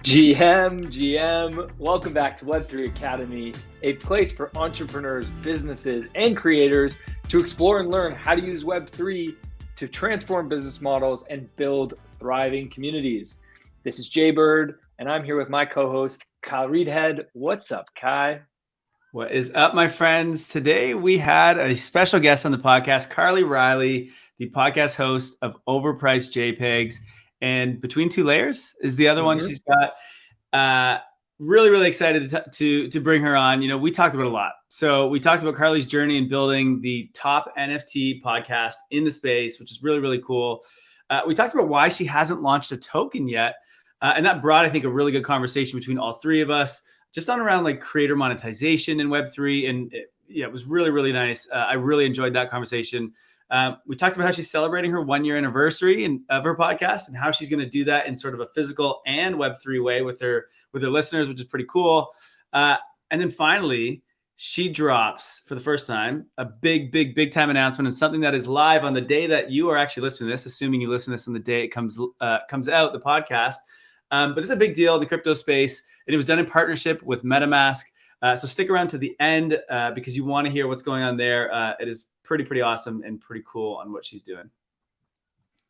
GM, welcome back to Web3 Academy, a place for entrepreneurs, businesses, and creators to explore and learn how to use Web3 to transform business models and build thriving communities. This is Jay Bird, and I'm here with my co-host, Kyle Reidhead. What's up, Kai? What is up, my friends? Today we had a special guest on the podcast, Carly Reilly, the podcast host of Overpriced JPEGs. And Between Two Layers is the other one she's got. Really excited to bring her on. You know, we talked about a lot. So we talked about Carly's journey in building the top NFT podcast in the space, which is really cool. We talked about why she hasn't launched a token yet. And that brought, I think, a really good conversation between all three of us, just on around like creator monetization in Web3. And it was really nice. I really enjoyed that conversation. We talked about how she's celebrating her 1-year anniversary of her podcast and how she's going to do that in sort of a physical and Web3 way with her listeners, which is pretty cool. And then finally, she drops for the first time a big time announcement, and something that is live on the day that you are actually listening to this, assuming you listen to this on the day it comes out, the podcast. But this is a big deal in the crypto space, and it was done in partnership with MetaMask. So stick around to the end because you want to hear what's going on there. It is pretty awesome and pretty cool on what she's doing.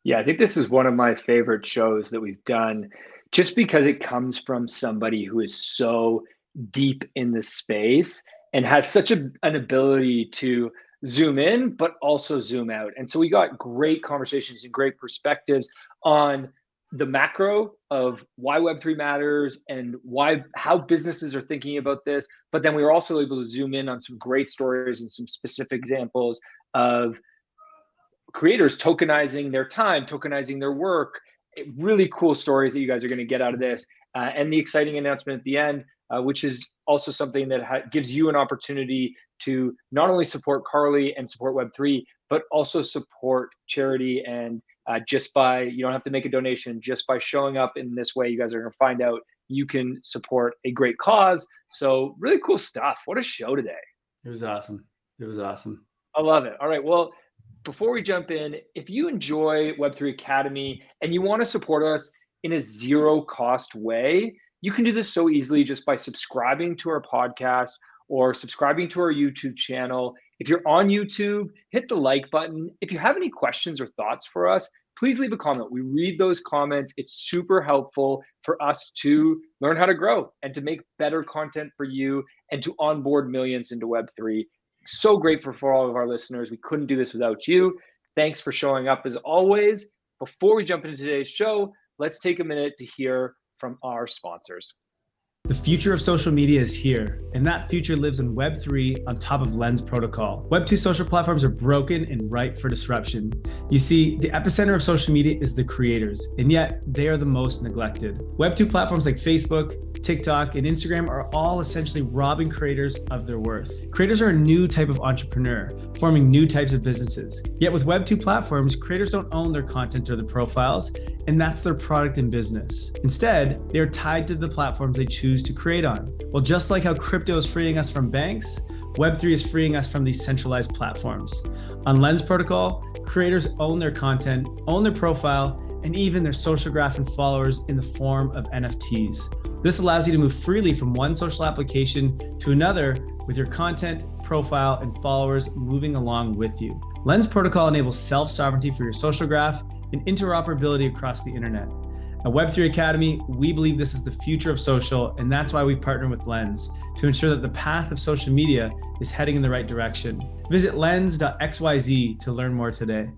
Yeah, I think this is one of my favorite shows that we've done, just because it comes from somebody who is so deep in the space and has such an ability to zoom in, but also zoom out. And so we got great conversations and great perspectives on the macro of why Web3 matters and how businesses are thinking about this. But then we were also able to zoom in on some great stories and some specific examples of creators tokenizing their time, tokenizing their work. Really cool stories that you guys are going to get out of this. And the exciting announcement at the end, which is also something that gives you an opportunity to not only support Carly and support Web3, but also support charity. And just by, you don't have to make a donation, just by showing up in this way, you guys are going to find out you can support a great cause. So really cool stuff. What a show today. It was awesome. I love it. All right. Well, before we jump in, if you enjoy Web3 Academy and you want to support us in a zero cost way, you can do this so easily just by subscribing to our podcast or subscribing to our YouTube channel. If you're on YouTube, hit the like button. If you have any questions or thoughts for us, please leave a comment. We read those comments. It's super helpful for us to learn how to grow and to make better content for you and to onboard millions into Web3. So grateful for all of our listeners. We couldn't do this without you. Thanks for showing up as always. Before we jump into today's show, let's take a minute to hear from our sponsors. The future of social media is here, and that future lives in Web3 on top of Lens Protocol. Web2 social platforms are broken and ripe for disruption. You see, the epicenter of social media is the creators, and yet they are the most neglected. Web2 platforms like Facebook, TikTok, and Instagram are all essentially robbing creators of their worth. Creators are a new type of entrepreneur, forming new types of businesses. Yet with Web2 platforms, creators don't own their content or their profiles, and that's their product and business. Instead, they are tied to the platforms they choose to create on. Well, just like how crypto is freeing us from banks, Web3 is freeing us from these centralized platforms. On Lens Protocol, creators own their content, own their profile, and even their social graph and followers in the form of NFTs. This allows you to move freely from one social application to another with your content, profile, and followers moving along with you. Lens Protocol enables self-sovereignty for your social graph and interoperability across the internet. At Web3 Academy, we believe this is the future of social, and that's why we've partnered with Lens to ensure that the path of social media is heading in the right direction. Visit lens.xyz to learn more today.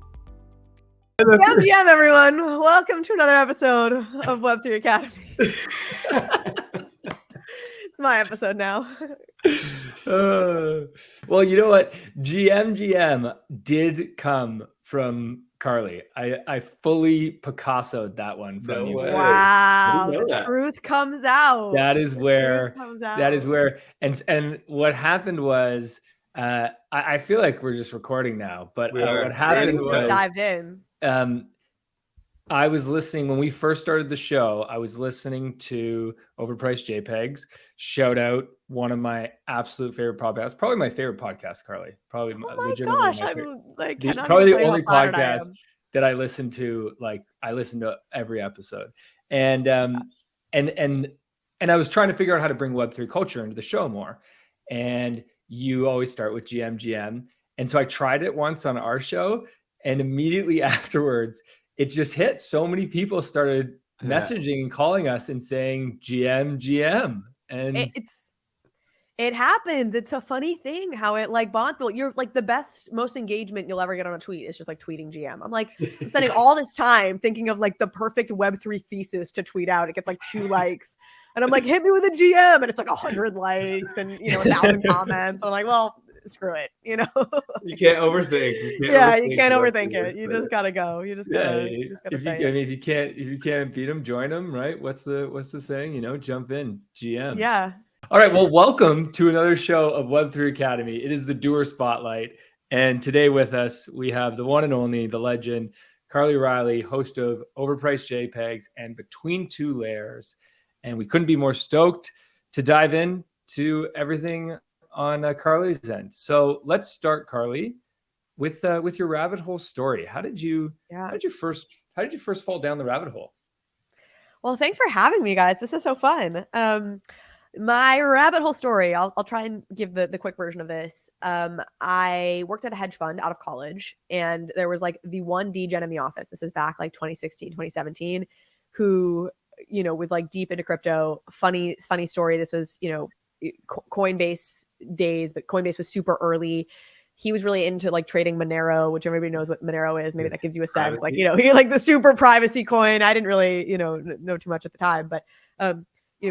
GM, everyone. Welcome to another episode of Web3 Academy. It's my episode now. Well, you know what? GM did come from Carly. I fully Picasso'd that one from you. Wow, the truth comes out. That is where, and what happened was, I feel like we're just recording now, but what happened was, just dived in. I was listening when we first started the show. I was listening to Overpriced JPEGs. Shout out, one of my absolute favorite podcasts. Probably my favorite podcast, Carly. Probably. Oh my gosh, I'm like probably the only podcast that I listen to. Like I listen to every episode, and and I was trying to figure out how to bring Web3 culture into the show more. And you always start with GM. And so I tried it once on our show, and immediately afterwards, it just hit. So many people started messaging and calling us and saying GM. And it happens. It's a funny thing how it like bonds people. You're like the most engagement you'll ever get on a tweet is just like tweeting GM. I'm like spending all this time thinking of like the perfect Web3 thesis to tweet out. It gets like 2 likes. And I'm like, hit me with a GM. And it's like 100 likes and, 1,000 comments. I'm like, well, screw it. You can't overthink. You can't overthink it. You just gotta go. You just gotta say it. If you can't beat them, join them, right? What's the saying? Jump in, GM. Yeah. All right. Well, welcome to another show of Web3 Academy. It is the Doer Spotlight. And today with us, we have the one and only, the legend, Carly Reilly, host of Overpriced JPEGs and Between Two Layers. And we couldn't be more stoked to dive in to everything on Carly's end. So let's start, Carly, with your rabbit hole story. How did you first fall down the rabbit hole? Well, thanks for having me, guys. This is so fun. My rabbit hole story, I'll try and give the quick version of this. I worked at a hedge fund out of college, and there was like the one degen in the office. This is back like 2016, 2017, who, was like deep into crypto. Funny story. This was, Coinbase days, but Coinbase was super early. He was really into like trading Monero, which everybody knows what Monero is. Maybe that gives you a sense. Like, he like the super privacy coin. I didn't really, know too much at the time, but,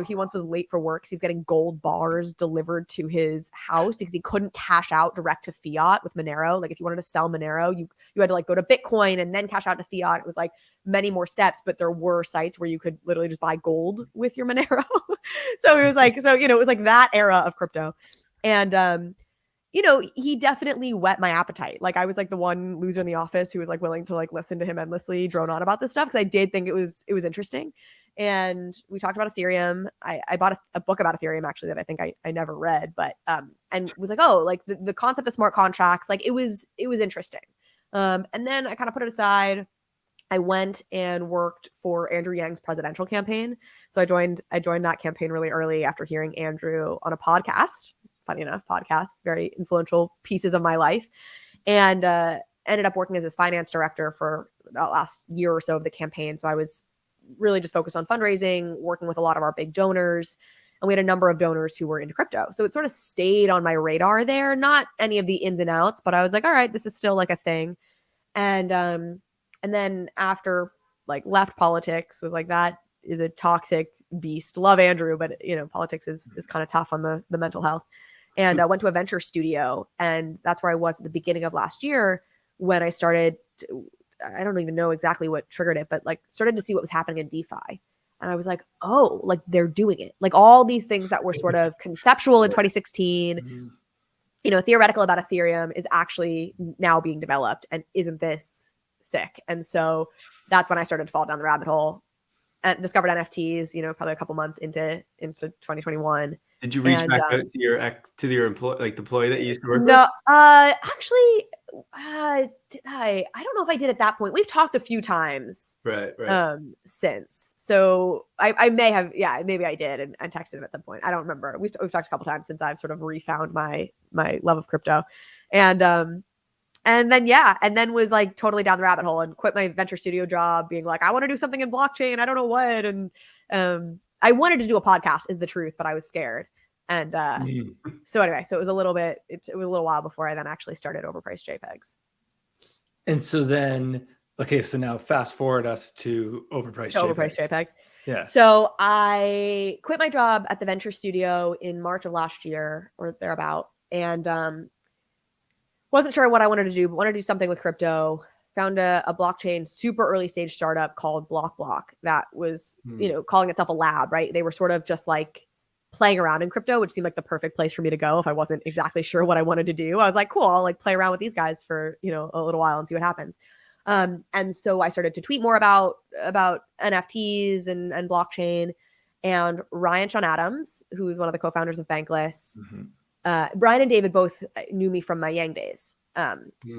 he once was late for work. So he was getting gold bars delivered to his house because he couldn't cash out direct to fiat with Monero. Like if you wanted to sell Monero, you had to like go to Bitcoin and then cash out to fiat. It was like many more steps, but there were sites where you could literally just buy gold with your Monero. So it was like, it was like that era of crypto. And, he definitely whet my appetite. Like I was like the one loser in the office who was like willing to like listen to him endlessly drone on about this stuff because I did think it was interesting. And we talked about Ethereum. I bought a book about Ethereum actually that I think I never read, but and was like, oh, like the concept of smart contracts, like it was interesting. And then I kind of put it aside. I went and worked for Andrew Yang's presidential campaign. So I joined that campaign really early after hearing Andrew on a podcast. Funny enough, podcast, very influential pieces of my life, and ended up working as his finance director for about last year or so of the campaign. So I was really just focused on fundraising, working with a lot of our big donors. And we had a number of donors who were into crypto. So it sort of stayed on my radar there, not any of the ins and outs, but I was like, all right, this is still like a thing. And then after like left politics, was like, that is a toxic beast. Love Andrew, but politics is kind of tough on the mental health. And I went to a venture studio, and that's where I was at the beginning of last year when I started I don't even know exactly what triggered it, but like started to see what was happening in DeFi. And I was like, oh, like they're doing it. Like all these things that were sort of conceptual in 2016, theoretical about Ethereum is actually now being developed. And isn't this sick? And so that's when I started to fall down the rabbit hole and discovered NFTs, probably a couple months into 2021. Did you reach back out to your employee that you used to work with? No, actually, did I don't know if I did at that point. We've talked a few times, right. Since. So I may have, maybe I did and texted him at some point. I don't remember. We've talked a couple times since I've sort of refound my love of crypto, and then was like totally down the rabbit hole and quit my venture studio job, being like, I want to do something in blockchain. I don't know what, and I wanted to do a podcast, is the truth, but I was scared. And so anyway, so it was a little while before I then actually started Overpriced JPEGs. And so then, okay, so now fast forward us to Overpriced JPEGs. Yeah. So I quit my job at the venture studio in March of last year or thereabout, and wasn't sure what I wanted to do, but wanted to do something with crypto. Found a blockchain super early stage startup called Block that was, calling itself a lab, right? They were sort of just like playing around in crypto, which seemed like the perfect place for me to go if I wasn't exactly sure what I wanted to do. I was like, cool, I'll like play around with these guys for, a little while and see what happens. And so I started to tweet more about NFTs and blockchain. And Ryan Sean Adams, who's one of the co-founders of Bankless, Brian and David both knew me from my Yang days.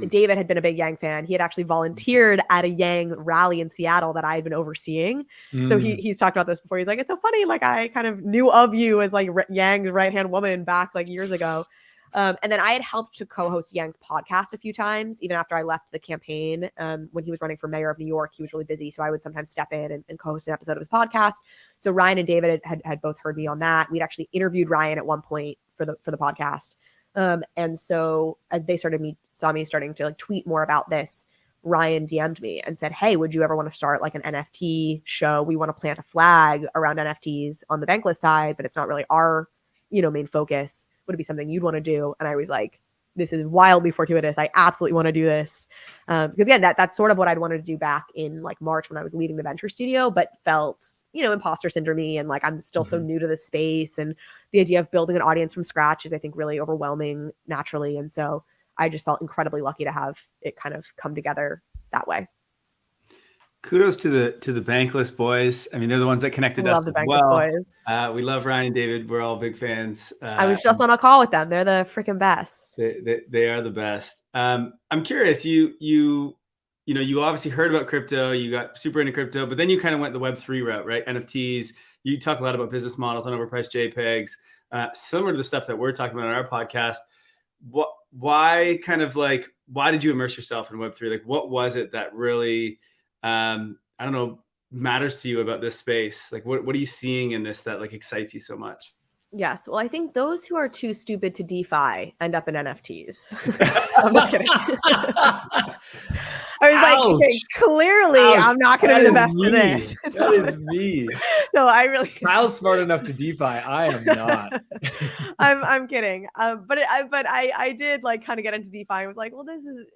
David had been a big Yang fan. He had actually volunteered at a Yang rally in Seattle that I had been overseeing. So he's talked about this before. He's like, it's so funny. Like, I kind of knew of you as like Yang's right-hand woman back like years ago. And then I had helped to co-host Yang's podcast a few times, even after I left the campaign. When he was running for mayor of New York, he was really busy. So I would sometimes step in and co-host an episode of his podcast. So Ryan and David had both heard me on that. We'd actually interviewed Ryan at one point for the podcast. And so as they saw me starting to like tweet more about this, Ryan DM'd me and said, hey, would you ever want to start like an NFT show? We want to plant a flag around NFTs on the Bankless side, but it's not really our, main focus. Would it be something you'd want to do? And I was like, this is wildly fortuitous. I absolutely want to do this. Because again, that's sort of what I'd wanted to do back in like March when I was leaving the venture studio, but felt, imposter syndrome and like, I'm still so new to this space. And the idea of building an audience from scratch is, I think, really overwhelming naturally. And so I just felt incredibly lucky to have it kind of come together that way. Kudos to the Bankless boys. I mean, they're the ones that connected us. Love the Bankless boys. We love Ryan and David. We're all big fans. I was just on a call with them. They're the freaking best. They are the best. I'm curious. You obviously heard about crypto. You got super into crypto, but then you kind of went the Web3 route, right? NFTs. You talk a lot about business models on Overpriced JPEGs, similar to the stuff that we're talking about on our podcast. Why did you immerse yourself in Web3? Like, what was it that really matters to you about this space? Like, what are you seeing in this that like excites you so much? Yes. Well, I think those who are too stupid to DeFi end up in NFTs. I'm just kidding. I was like, okay, clearly I'm not going to be the best at this. That is me. No, I really. Kyle's smart enough to DeFi. I am not. I'm kidding. But I did like kind of get into DeFi. I was like, well, this is,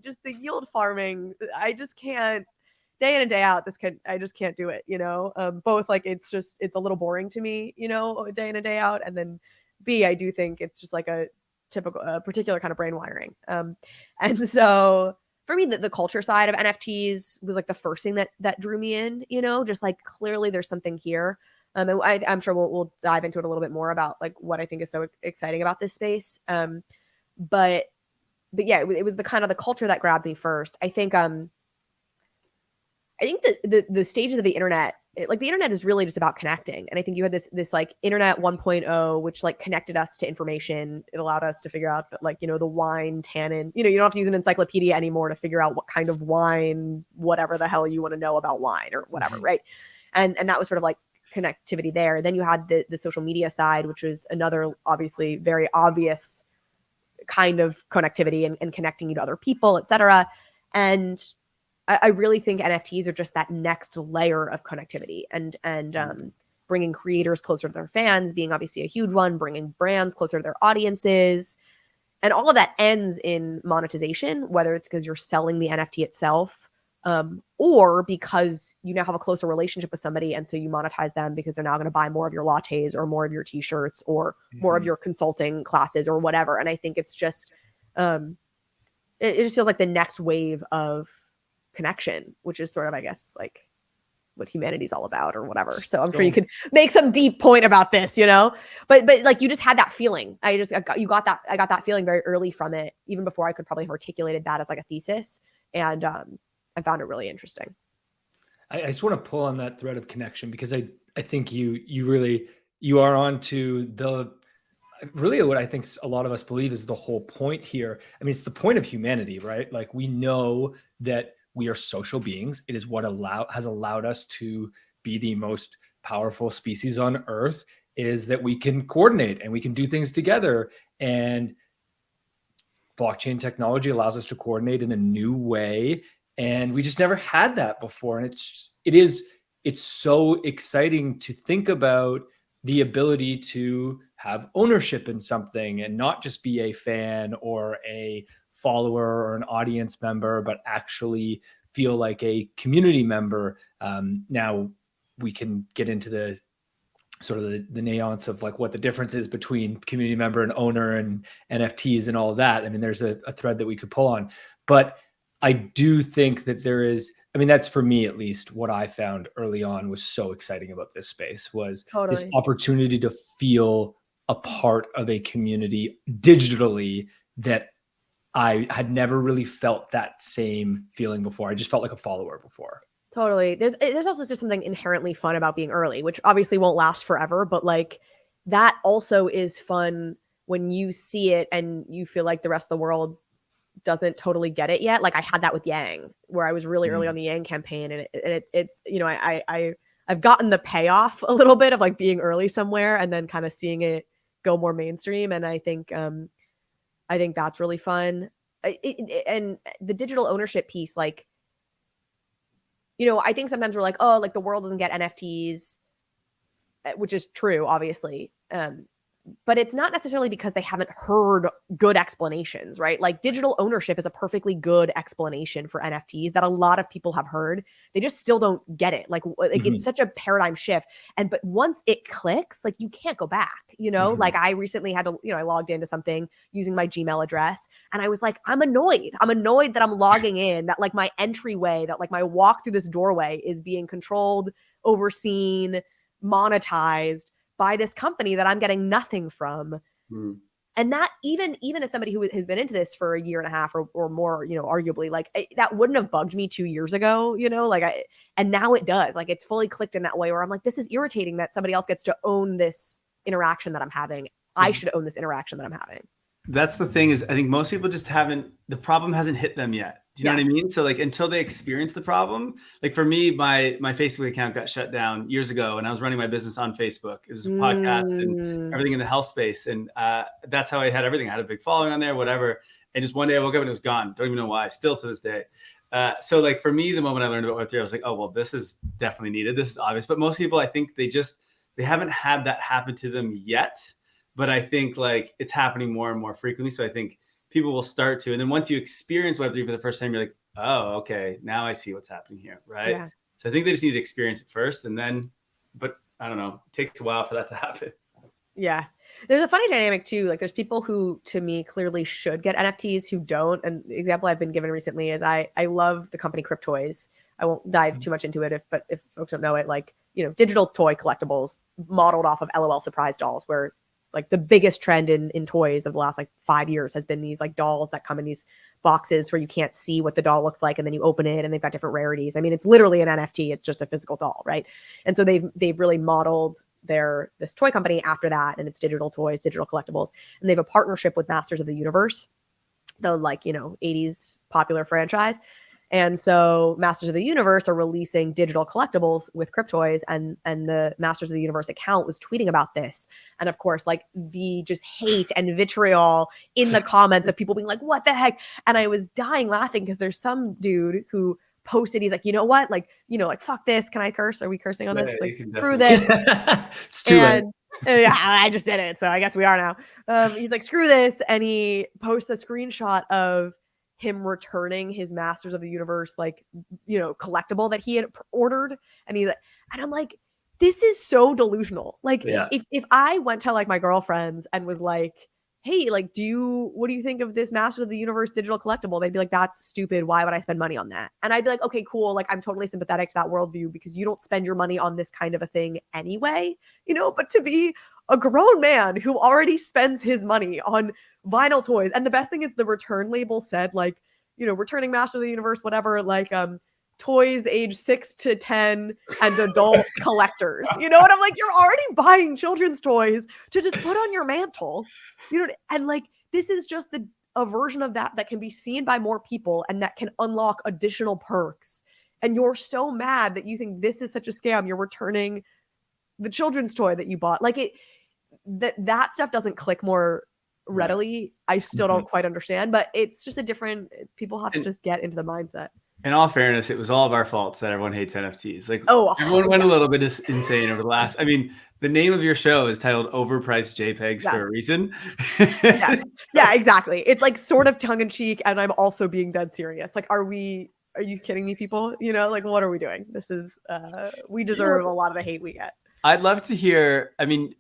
just the yield farming. I just can't. Day in and day out, I just can't do it, both like, it's a little boring to me, day in and day out. And then B, I do think it's just like a particular kind of brain wiring. And so for me, the culture side of NFTs was like the first thing that drew me in, just like clearly there's something here. And I'm sure we'll dive into it a little bit more about like what I think is so exciting about this space. But yeah, it was the kind of the culture that grabbed me first. I think the stages of the internet, the internet is really just about connecting. And I think you had this like internet 1.0, which like connected us to information. It allowed us to figure out that like, the wine tannin, you don't have to use an encyclopedia anymore to figure out what kind of wine, whatever the hell you want to know about wine or whatever. Right. And that was sort of like connectivity there. Then you had the social media side, which was another obviously very obvious kind of connectivity and connecting you to other people, et cetera. And I really think NFTs are just that next layer of connectivity and bringing creators closer to their fans, being obviously a huge one, bringing brands closer to their audiences. And all of that ends in monetization, whether it's because you're selling the NFT itself or because you now have a closer relationship with somebody. And so you monetize them because they're now going to buy more of your lattes or more of your t-shirts or more of your consulting classes or whatever. And I think it's just, it just feels like the next wave of connection, which is sort of, I guess, like what humanity's all about or whatever. So I'm sure you could make some deep point about this, but like you just had that feeling. I got that feeling very early from it, even before I could probably have articulated that as like a thesis. And I found it really interesting. I just want to pull on that thread of connection because I think you are onto the really what I think a lot of us believe is the whole point here. I mean, it's the point of humanity, right? Like we know that we are social beings. It is what has allowed us to be the most powerful species on Earth, is that we can coordinate and we can do things together. And blockchain technology allows us to coordinate in a new way. And we just never had that before. And it's so exciting to think about the ability to have ownership in something and not just be a fan or a follower or an audience member, but actually feel like a community member. Now we can get into the sort of the nuance of like what the difference is between community member and owner and NFTs and all of that. I mean, there's a thread that we could pull on, but I do think that that's for me, at least what I found early on was so exciting about this space was this opportunity to feel a part of a community digitally that I had never really felt that same feeling before. I just felt like a follower before. Totally. There's also just something inherently fun about being early, which obviously won't last forever, but like that also is fun when you see it and you feel like the rest of the world doesn't totally get it yet. Like I had that with Yang, where I was really early on the Yang campaign, and it's you know, I've gotten the payoff a little bit of like being early somewhere and then kind of seeing it go more mainstream, and I think that's really fun. And the digital ownership piece, like, you know, I think sometimes we're like, oh, like the world doesn't get NFTs, which is true, obviously. But it's not necessarily because they haven't heard good explanations, right? Like digital ownership is a perfectly good explanation for NFTs that a lot of people have heard. They just still don't get it. Like it's such a paradigm shift. But once it clicks, like you can't go back, you know? Like I recently had to, you know, I logged into something using my Gmail address and I was like, I'm annoyed that I'm logging in, that like my entryway, that like my walk through this doorway is being controlled, overseen, monetized by this company that I'm getting nothing from. And that even as somebody who has been into this for a year and a half or more, you know, arguably, like that wouldn't have bugged me 2 years ago, you know, like and now it does. Like it's fully clicked in that way where I'm like, this is irritating that somebody else gets to own this interaction that I'm having. I should own this interaction that I'm having. That's the thing, is I think most people just the problem hasn't hit them yet. Do you know what I mean? So like until they experience the problem, like for me, my Facebook account got shut down years ago and I was running my business on Facebook. It was a podcast and everything in the health space. And that's how I had everything. I had a big following on there, whatever. And just one day I woke up and it was gone. Don't even know why, still to this day. So like for me, the moment I learned about Web3, I was like, oh, well, this is definitely needed. This is obvious. But most people, I think they haven't had that happen to them yet. But I think like it's happening more and more frequently. So I think people will start to, and then once you experience Web3 for the first time, you're like, oh, okay, now I see what's happening here, right? Yeah. So I think they just need to experience it first, and then, but I don't know, it takes a while for that to happen. Yeah. There's a funny dynamic too. Like there's people who, to me, clearly should get NFTs who don't. And the example I've been given recently is I love the company Cryptoys. I won't dive too much into it, but if folks don't know it, like, you know, digital toy collectibles modeled off of LOL surprise dolls, where like the biggest trend in toys of the last like 5 years has been these like dolls that come in these boxes where you can't see what the doll looks like, and then you open it and they've got different rarities. I mean, it's literally an NFT. It's just a physical doll, right? And so they've really modeled this toy company after that, and it's digital toys, digital collectibles, and they have a partnership with Masters of the Universe, the like, you know, 80s popular franchise. And so Masters of the Universe are releasing digital collectibles with Cryptoys, and the Masters of the Universe account was tweeting about this. And of course, like the just hate and vitriol in the comments of people being like, what the heck? And I was dying laughing because there's some dude who posted, he's like, you know what? Like, you know, like, fuck this. Can I curse? Are we cursing on this? Like, screw this. It's too late. Yeah, I just did it. So I guess we are now. He's like, screw this. And he posts a screenshot of him returning his Masters of the Universe, like, you know, collectible that he had ordered. And he's like, and I'm like, this is so delusional. Like, if I went to like my girlfriends and was like, hey, like, what do you think of this Masters of the Universe digital collectible? They'd be like, that's stupid. Why would I spend money on that? And I'd be like, okay, cool. Like, I'm totally sympathetic to that worldview because you don't spend your money on this kind of a thing anyway, you know, but to be a grown man who already spends his money on vinyl toys. And the best thing is the return label said, like, you know, returning Master of the Universe, whatever, like, toys age 6 to 10 and adult collectors, you know? And I'm like, you're already buying children's toys to just put on your mantle, you know? And like, this is just a version of that can be seen by more people and that can unlock additional perks. And you're so mad that you think this is such a scam. You're returning the children's toy that you bought. Like that stuff doesn't click more readily. I still don't quite understand, but it's just people have to just get into the mindset. In all fairness, it was all of our faults that everyone hates NFTs. Like, everyone went a little bit insane over the last, I mean, the name of your show is titled Overpriced JPEGs for a reason. Yeah, exactly. It's like sort of tongue in cheek. And I'm also being dead serious. Like, are you kidding me, people? You know, like, what are we doing? This is, we deserve a lot of the hate we get. I'd love to hear, I mean,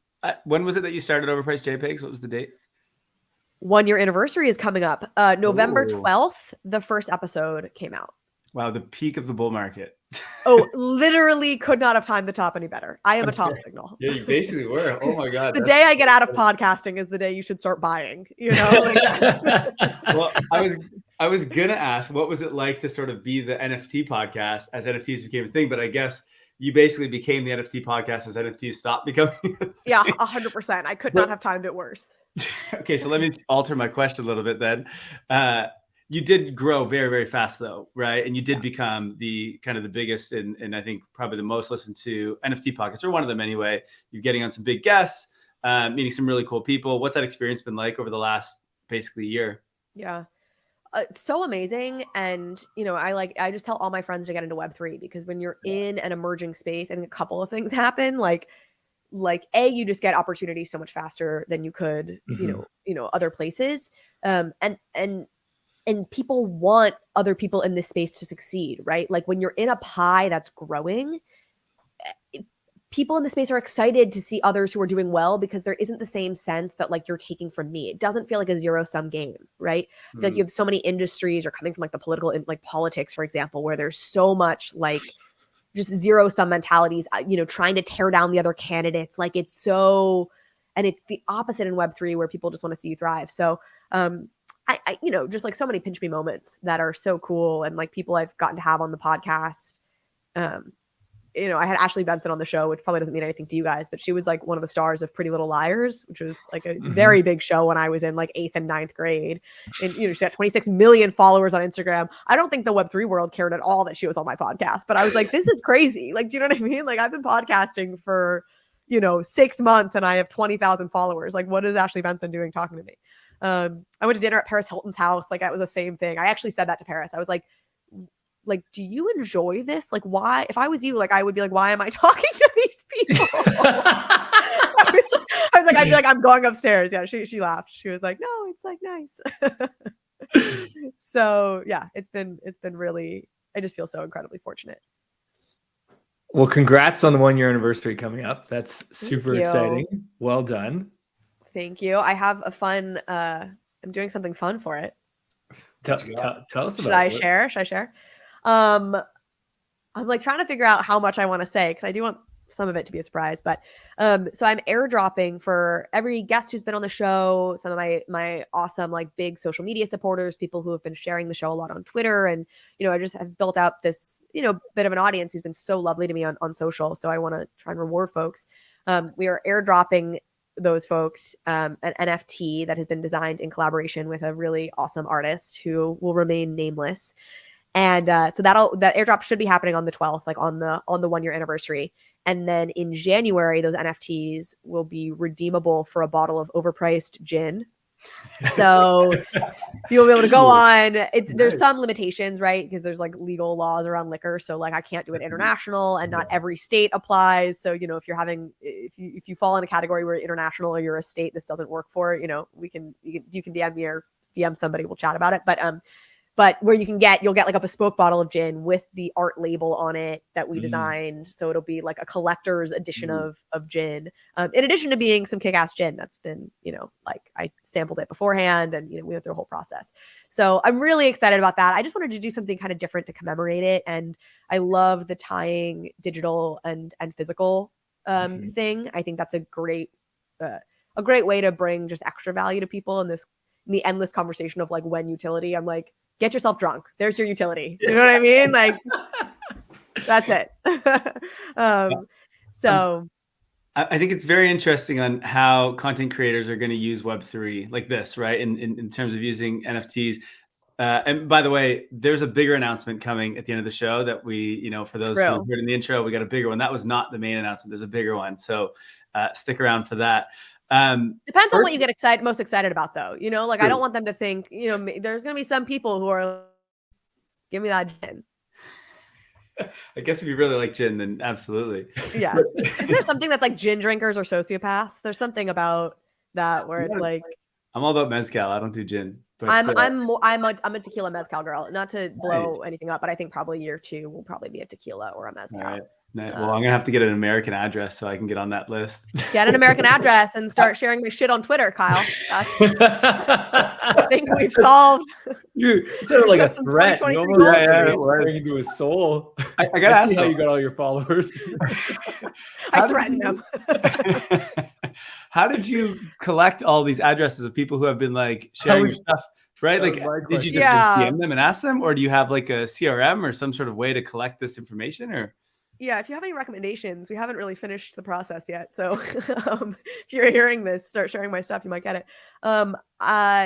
when was it that you started Overpriced JPEGs? What was the date? 1 year anniversary is coming up. November 12th, the first episode came out. Wow, the peak of the bull market. Oh, literally could not have timed the top any better. I am a top signal. Yeah, you basically were. Oh my God. The day I get out of podcasting is the day you should start buying, you know? Well, I was gonna ask, what was it like to sort of be the NFT podcast as NFTs became a thing? But I guess you basically became the NFT podcast as NFTs stopped becoming a thing. Yeah, 100%. I could not have timed it worse. Okay, so let me alter my question a little bit then. You did grow very, very fast though, right? And you did become the kind of the biggest and I think probably the most listened to NFT podcasts, or one of them anyway. You're getting on some big guests, meeting some really cool people. What's that experience been like over the last basically year? Yeah. So amazing. And, you know, I just tell all my friends to get into Web3, because when you're in an emerging space, I think a couple of things happen. Like you just get opportunities so much faster than you could, you know, other places. And people want other people in this space to succeed, right? Like when you're in a pie that's growing, people in the space are excited to see others who are doing well, because there isn't the same sense that like you're taking from me. It doesn't feel like a zero-sum game, right? I feel like you have so many industries, or coming from like the political, like politics, for example, where there's so much like just zero-sum mentalities, you know, trying to tear down the other candidates. Like it's so, and it's the opposite in Web3, where people just want to see you thrive. So, I you know, just like so many pinch me moments that are so cool, and like people I've gotten to have on the podcast. You know, I had Ashley Benson on the show, which probably doesn't mean anything to you guys, but she was like one of the stars of Pretty Little Liars, which was like a very big show when I was in like 8th and 9th grade. And, you know, she got 26 million followers on Instagram. I don't think the Web3 world cared at all that she was on my podcast, but I was like, this is crazy. Like, do you know what I mean? Like, I've been podcasting for, you know, 6 months and I have 20,000 followers. Like, what is Ashley Benson doing talking to me? I went to dinner at Paris Hilton's house. Like, that was the same thing. I actually said that to Paris. I was like, do you enjoy this? Like, why? If I was you, like, I would be like, why am I talking to these people? I was like, I'd be like, I'm going upstairs. Yeah, she laughed. She was like, no, it's like nice. So yeah, it's been really, I just feel so incredibly fortunate. Well, congrats on the 1-year anniversary coming up. That's super exciting. Well done. Thank you. I have a fun, I'm doing something fun for it. Tell us about it. Should I share? I'm like trying to figure out how much I want to say, because I do want some of it to be a surprise. But so I'm airdropping for every guest who's been on the show, some of my awesome like big social media supporters, people who have been sharing the show a lot on Twitter, and you know, I just have built out this, you know, bit of an audience who's been so lovely to me on social. So I want to try and reward folks. We are airdropping those folks an NFT that has been designed in collaboration with a really awesome artist who will remain nameless. And so that airdrop should be happening on the 12th, like on the 1-year anniversary. And then in January, those NFTs will be redeemable for a bottle of overpriced gin. So you'll be able to go on. There's some limitations, right? Because there's like legal laws around liquor. So like I can't do it international, and not every state applies. So, you know, if you fall in a category where international or you're a state this doesn't work for, you know, you can DM me or DM somebody, we'll chat about it. But where you'll get like a bespoke bottle of gin with the art label on it that we designed. So it'll be like a collector's edition of gin. In addition to being some kick-ass gin that's been, you know, like I sampled it beforehand, and, you know, we went through a whole process. So I'm really excited about that. I just wanted to do something kind of different to commemorate it. And I love the tying digital and physical thing. I think that's a great way to bring just extra value to people in the endless conversation of like when utility. I'm like, get yourself drunk. There's your utility. You know what I mean? Like, that's it. So I think it's very interesting on how content creators are going to use Web3 like this, right? In terms of using NFTs. And by the way, there's a bigger announcement coming at the end of the show that we, you know, for those who heard in the intro, we got a bigger one. That was not the main announcement. There's a bigger one. So stick around for that. Depends on what you get most excited about, though. You know, like I don't want them to think, you know, there's going to be some people who are, give me that gin. I guess if you really like gin, then absolutely. Yeah. Is there something that's like gin drinkers or sociopaths? There's something about that where it's like, I'm all about mezcal. I don't do gin. But I'm a tequila mezcal girl. Not to blow anything up, but I think probably year 2 will probably be a tequila or a mezcal. All right. Well, I'm gonna have to get an American address so I can get on that list. Get an American address and start sharing my shit on Twitter, Kyle. I think we've solved. It sounded like a Got some threat. You 2023 almost goals had for to me. bring into his soul. I gotta ask see how though. you got all your followers. I threatened them. How did you collect all these addresses of people who have been like sharing your stuff? Right? Like, did you just DM them and ask them, or do you have like a CRM or some sort of way to collect this information? Or Yeah, if you have any recommendations, we haven't really finished the process yet. So if you're hearing this, start sharing my stuff, you might get it.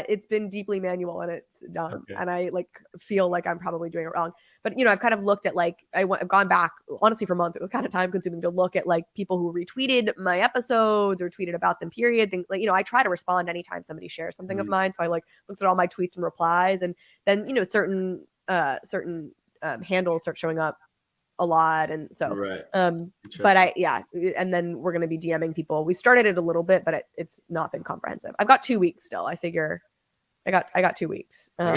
It's been deeply manual and it's done. Okay. And I like feel like I'm probably doing it wrong. But I've kind of looked at like I've gone back honestly for months. It was kind of time consuming to look at like people who retweeted my episodes or tweeted about them. Period. Things like I try to respond anytime somebody shares something of mine. So I like looked at all my tweets and replies, and then certain handles start showing up a lot, and so but and then we're going to be DMing people. We started it a little bit, but it's not been comprehensive. I've got 2 weeks still. I figure I got 2 weeks. I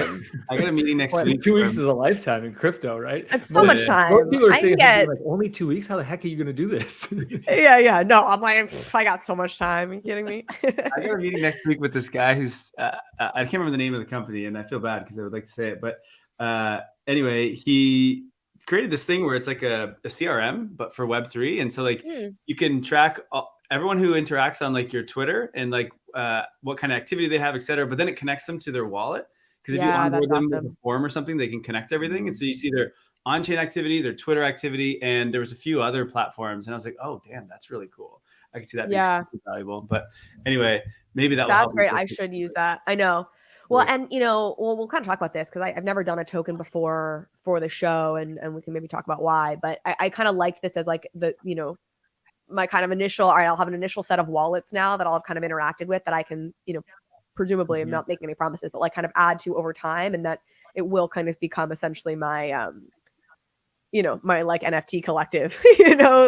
got a meeting next week. 2 weeks is a lifetime in crypto, right? It's so much time. Most people are saying get, like only 2 weeks. How the heck are you going to do this? yeah. No, I'm like, I got so much time. Are you kidding me? I got a meeting next week with this guy who's I can't remember the name of the company, and I feel bad because I would like to say it, but anyway, he created this thing where it's like a CRM, but for Web3. And so like you can track everyone who interacts on like your Twitter and like what kind of activity they have, et cetera. But then it connects them to their wallet. Because if you onboard them with a form or something, they can connect everything. And so you see their on-chain activity, their Twitter activity, and there was a few other platforms. And I was like, oh, damn, that's really cool. I can see that being super valuable. But anyway, maybe that's great. I should use that. I know. Well, and we'll kind of talk about this because I've never done a token before for the show, and we can maybe talk about why. But I kind of liked this as like the my kind of initial. All right, I'll have an initial set of wallets now that I'll have kind of interacted with that I can presumably I'm not making any promises, but like kind of add to over time, and that it will kind of become essentially my my like NFT collective.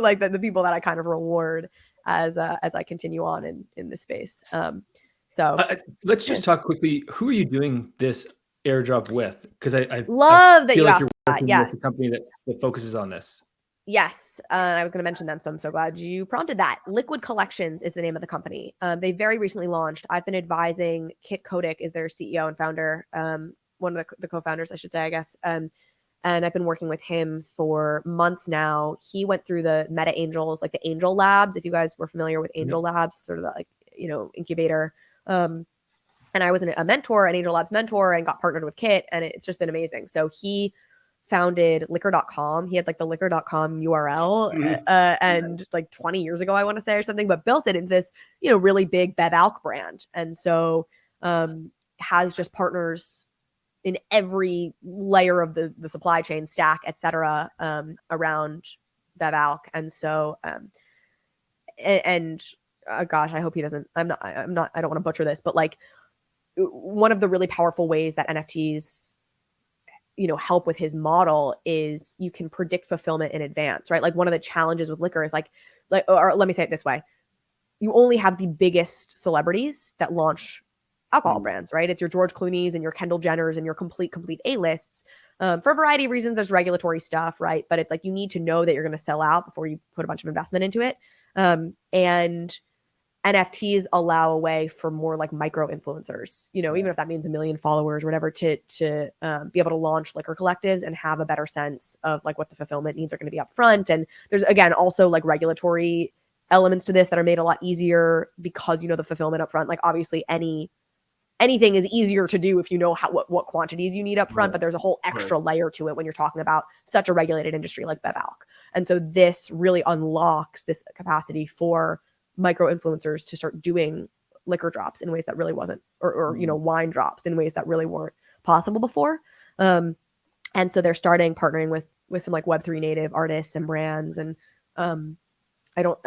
Like the people that I kind of reward as I continue on in this space. So let's just talk quickly. Who are you doing this airdrop with? Because I love that you like asked you're that. Yes, with a company that focuses on this. Yes, I was going to mention them, so I'm so glad you prompted that. Liquid Collections is the name of the company. They very recently launched. I've been advising Kit Kotick is their CEO and founder, one of the co-founders, I should say, I guess. And I've been working with him for months now. He went through the Meta Angels, like the Angel Labs. If you guys were familiar with Angel Labs, sort of the, like incubator. And I was a mentor, an Angel Labs mentor, and got partnered with Kit, and it's just been amazing. So he founded liquor.com. He had like the liquor.com URL and like 20 years ago, I want to say, or something, but built it into this, really big Bev Alc brand. And so has just partners in every layer of the supply chain stack, et cetera, around Bev Alc. And so, gosh, I hope he doesn't, I don't want to butcher this, but like one of the really powerful ways that NFTs, help with his model is you can predict fulfillment in advance, right? Like one of the challenges with liquor is like, or let me say it this way. You only have the biggest celebrities that launch alcohol brands, right? It's your George Clooney's and your Kendall Jenners and your complete A-lists. For a variety of reasons, there's regulatory stuff, right? But it's like, you need to know that you're going to sell out before you put a bunch of investment into it. And NFTs allow a way for more like micro influencers, even if that means 1 million followers or whatever, to be able to launch liquor collectives and have a better sense of like what the fulfillment needs are going to be up front. And there's, again, also like regulatory elements to this that are made a lot easier because the fulfillment up front. Like obviously anything is easier to do if you know what quantities you need up front, but there's a whole extra layer to it when you're talking about such a regulated industry like Bev Alc. And so this really unlocks this capacity for micro influencers to start doing liquor drops in ways that really wasn't, or wine drops in ways that really weren't possible before. And so they're partnering with some like Web3 native artists and brands. And I don't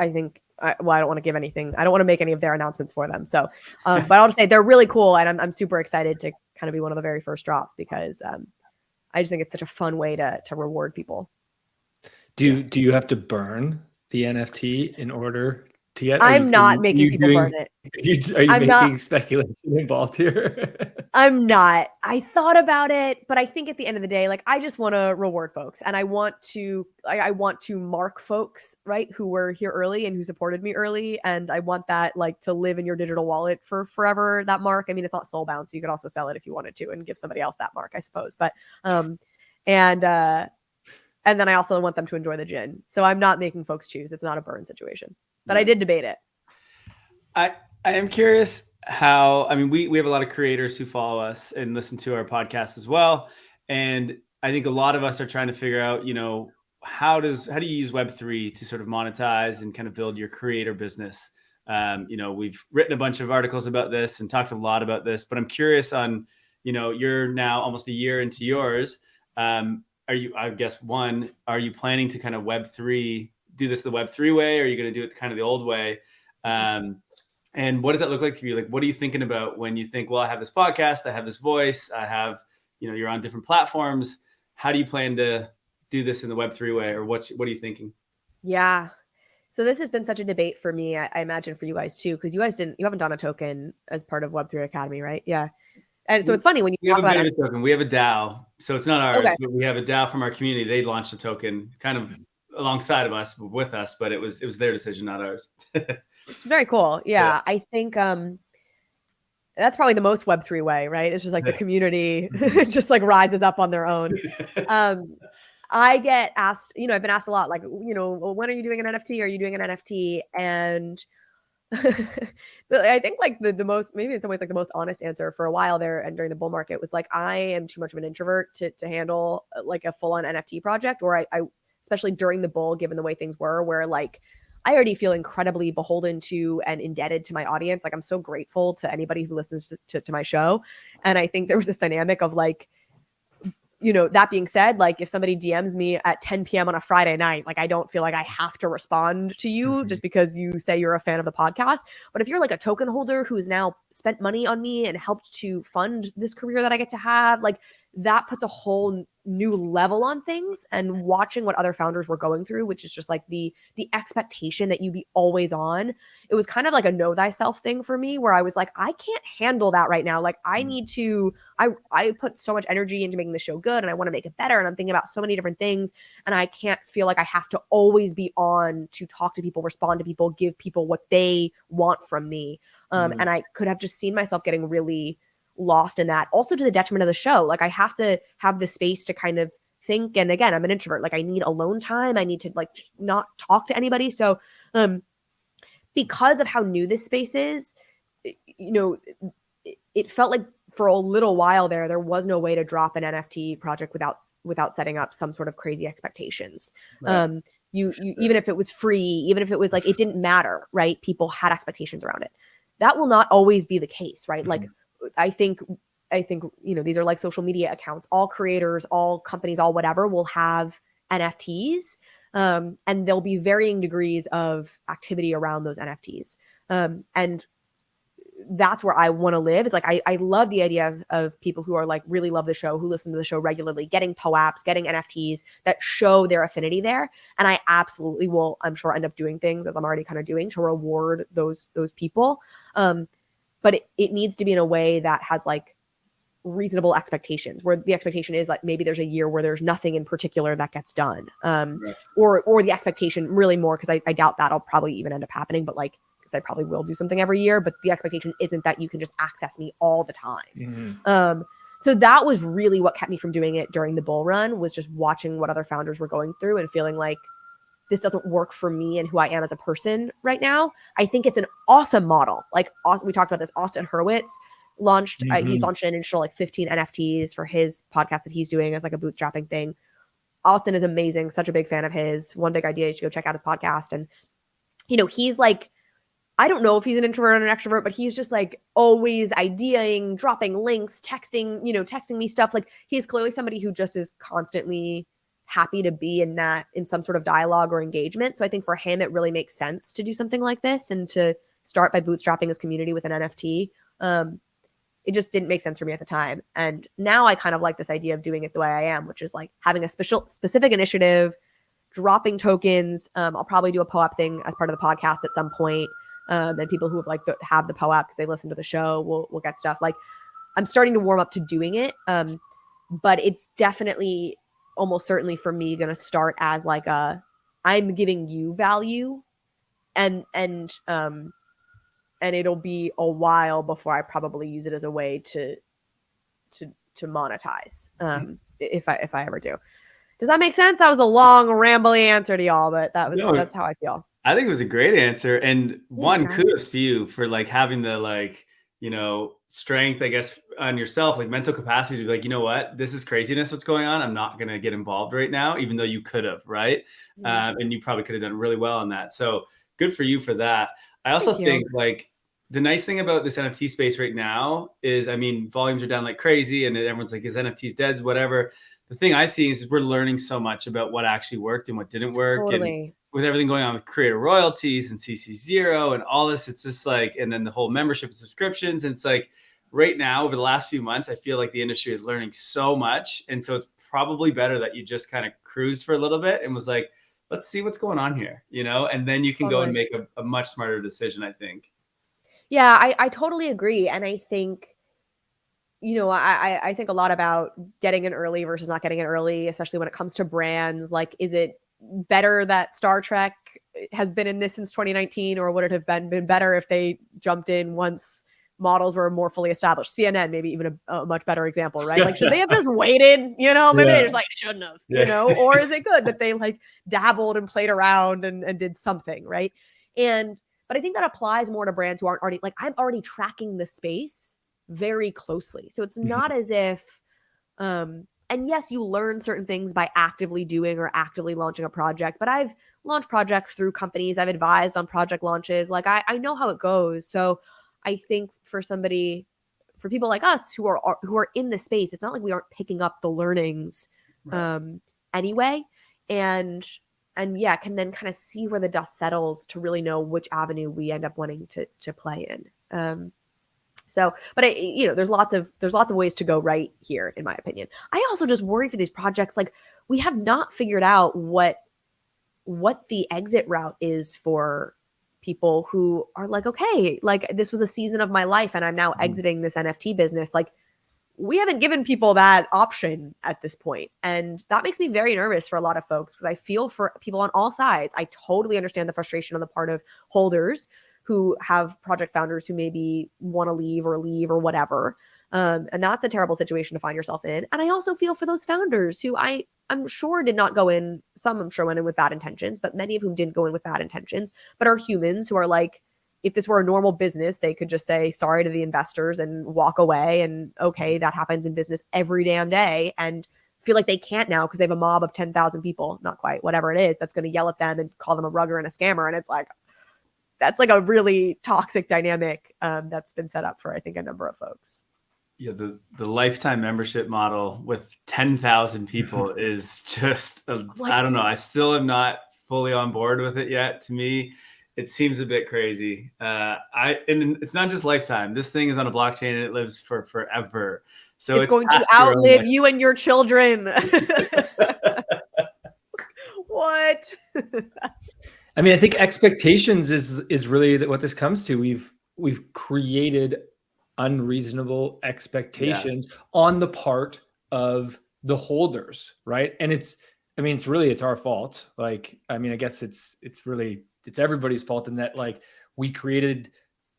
want to give anything. I don't want to make any of their announcements for them. So, but I'll just say they're really cool. And I'm super excited to kind of be one of the very first drops because I just think it's such a fun way to reward people. Do you have to burn the NFT in order to get? I'm not making people burn it. Are you making speculation involved here? I'm not. I thought about it, but I think at the end of the day, like I just want to reward folks, and I want to mark folks, right, who were here early and who supported me early, and I want that like to live in your digital wallet for forever. That mark. I mean, it's not soul bound, so you could also sell it if you wanted to and give somebody else that mark, I suppose. But and then I also want them to enjoy the gin. So I'm not making folks choose. It's not a burn situation, but I did debate it. I am curious how, I mean, we have a lot of creators who follow us and listen to our podcast as well. And I think a lot of us are trying to figure out, you know, how do you use Web3 to sort of monetize and kind of build your creator business? You know, we've written a bunch of articles about this and talked a lot about this, but I'm curious on, you know, you're now almost a year into yours. Are you, I guess, one, are you planning to kind of do this the Web3 way? Or are you going to do it kind of the old way? And what does that look like to you? Like, what are you thinking about when you think, well, I have this podcast, I have this voice, I have, you know, you're on different platforms. How do you plan to do this in the Web3 way? Or what are you thinking? Yeah. So this has been such a debate for me. I imagine for you guys too, because you haven't done a token as part of Web3 Academy, right? Yeah. And so it's funny when you talk about a token. We have a DAO, so it's not ours, but we have a DAO from our community. They launched a token kind of alongside of us, with us, but it was their decision, not ours. It's very cool. Yeah. I think that's probably the most Web3 way, right? It's just like the community just like rises up on their own. I get asked, you know, I've been asked a lot, like, you know, well, when are you doing an NFT? Are you doing an NFT? And I think like the most, maybe in some ways, like the most honest answer for a while there and during the bull market was like, I am too much of an introvert to handle like a full on NFT project, or I especially during the bull, given the way things were, where like, I already feel incredibly beholden to and indebted to my audience. Like I'm so grateful to anybody who listens to my show. And I think there was this dynamic of like, you know, that being said, like if somebody DMs me at 10 p.m. on a Friday night, like I don't feel like I have to respond to you just because you say you're a fan of the podcast. But if you're like a token holder who has now spent money on me and helped to fund this career that I get to have, like that puts a whole new level on things. And watching what other founders were going through, which is just like the expectation that you be always on, it was kind of like a know thyself thing for me, where I was like, I can't handle that right now. Like I need to, I put so much energy into making the show good and I want to make it better. And I'm thinking about so many different things. And I can't feel like I have to always be on to talk to people, respond to people, give people what they want from me. And I could have just seen myself getting really lost in that, also to the detriment of the show. Like I have to have the space to kind of think. And again, I'm an introvert. Like I need alone time. I need to like not talk to anybody. So because of how new this space is, you know, it felt like for a little while there was no way to drop an NFT project without setting up some sort of crazy expectations. Right. You even if it was free, even if it was like, it didn't matter, right? People had expectations around it. That will not always be the case, right? Like I think, you know, these are like social media accounts. All creators, all companies, all whatever will have NFTs. And there'll be varying degrees of activity around those NFTs. And that's where I want to live. It's like, I love the idea of people who are like, really love the show, who listen to the show regularly, getting POAPs, getting NFTs that show their affinity there. And I absolutely will, I'm sure, end up doing things, as I'm already kind of doing, to reward those people. But it needs to be in a way that has like reasonable expectations, where the expectation is like, maybe there's a year where there's nothing in particular that gets done. Or the expectation really more, because I doubt that'll probably even end up happening, but like, because I probably will do something every year, but the expectation isn't that you can just access me all the time. So that was really what kept me from doing it during the bull run, was just watching what other founders were going through and feeling like this doesn't work for me and who I am as a person right now. I think it's an awesome model. Like we talked about this, Austin Hurwitz launched, he's launched an initial like 15 NFTs for his podcast that he's doing as like a bootstrapping thing. Austin is amazing. Such a big fan of his. One big idea, you should go check out his podcast. And, you know, he's like, I don't know if he's an introvert or an extrovert, but he's just like always ideating, dropping links, texting me stuff. Like he's clearly somebody who just is constantly happy to be in some sort of dialogue or engagement. So I think for him, it really makes sense to do something like this and to start by bootstrapping his community with an NFT. It just didn't make sense for me at the time. And now I kind of like this idea of doing it the way I am, which is like having a specific initiative, dropping tokens. I'll probably do a POAP thing as part of the podcast at some point. And people who have like have the POAP because they listen to the show will get stuff. Like I'm starting to warm up to doing it. But it's definitely almost certainly for me going to start as like I'm giving you value, and it'll be a while before I probably use it as a way to monetize. If I ever do. Does that make sense? That was a long, rambly answer to y'all, but that's how I feel. I think it was a great answer. And one, guys. kudos to you for like having the like, you know, strength, I guess, on yourself, like mental capacity to be like, you know what, this is craziness, what's going on. I'm not going to get involved right now, even though you could have, right? And you probably could have done really well on that. So good for you for that. I also think like the nice thing about this NFT space right now is, I mean, volumes are down like crazy and everyone's like, is NFTs dead, whatever. The thing I see is we're learning so much about what actually worked and what didn't work. Totally. And with everything going on with creator royalties and CC0 and all this, it's just like, and then the whole membership and subscriptions. And it's like right now, over the last few months, I feel like the industry is learning so much. And so it's probably better that you just kind of cruised for a little bit and was like, let's see what's going on here, you know, and then you can go and make a much smarter decision, I think. Yeah, I totally agree. And I think, you know, I think a lot about getting in early versus not getting in early, especially when it comes to brands. Like, is it better that Star Trek has been in this since 2019, or would it have been better if they jumped in once models were more fully established? CNN, maybe even a much better example, right? Like, should they have just waited? You know, maybe they just like shouldn't have, you know, or is it good that they like dabbled and played around and did something, right? But I think that applies more to brands who aren't already, like, I'm already tracking the space very closely. So it's not as if, and yes, you learn certain things by actively doing or actively launching a project, but I've launched projects through companies. I've advised on project launches. Like I know how it goes. So I think for people like us who are in the space, it's not like we aren't picking up the learnings anyway. And yeah, can then kind of see where the dust settles to really know which avenue we end up wanting to play in. So, but you know, there's lots of ways to go right here, in my opinion. I also just worry for these projects. Like, we have not figured out what the exit route is for people who are like, okay, like this was a season of my life and I'm now exiting this NFT business. Like, we haven't given people that option at this point. And that makes me very nervous for a lot of folks, because I feel for people on all sides. I totally understand the frustration on the part of holders who have project founders who maybe want to leave or whatever. And that's a terrible situation to find yourself in. And I also feel for those founders who I'm sure did not go in, some I'm sure went in with bad intentions, but many of whom didn't go in with bad intentions, but are humans who are like, if this were a normal business, they could just say sorry to the investors and walk away. And okay, that happens in business every damn day. And feel like they can't now because they have a mob of 10,000 people, not quite, whatever it is, that's going to yell at them and call them a rugger and a scammer. And it's like, that's like a really toxic dynamic that's been set up for, I think, a number of folks. Yeah, the lifetime membership model with 10,000 people is just, I don't know. I still am not fully on board with it yet. To me, it seems a bit crazy. And it's not just lifetime. This thing is on a blockchain and it lives for forever. So it's going to outlive you and your children. What? I mean, I think expectations is really what this comes to. We've created unreasonable expectations on the part of the holders, right? And it's our fault. Like, I mean, I guess it's everybody's fault in that, like, we created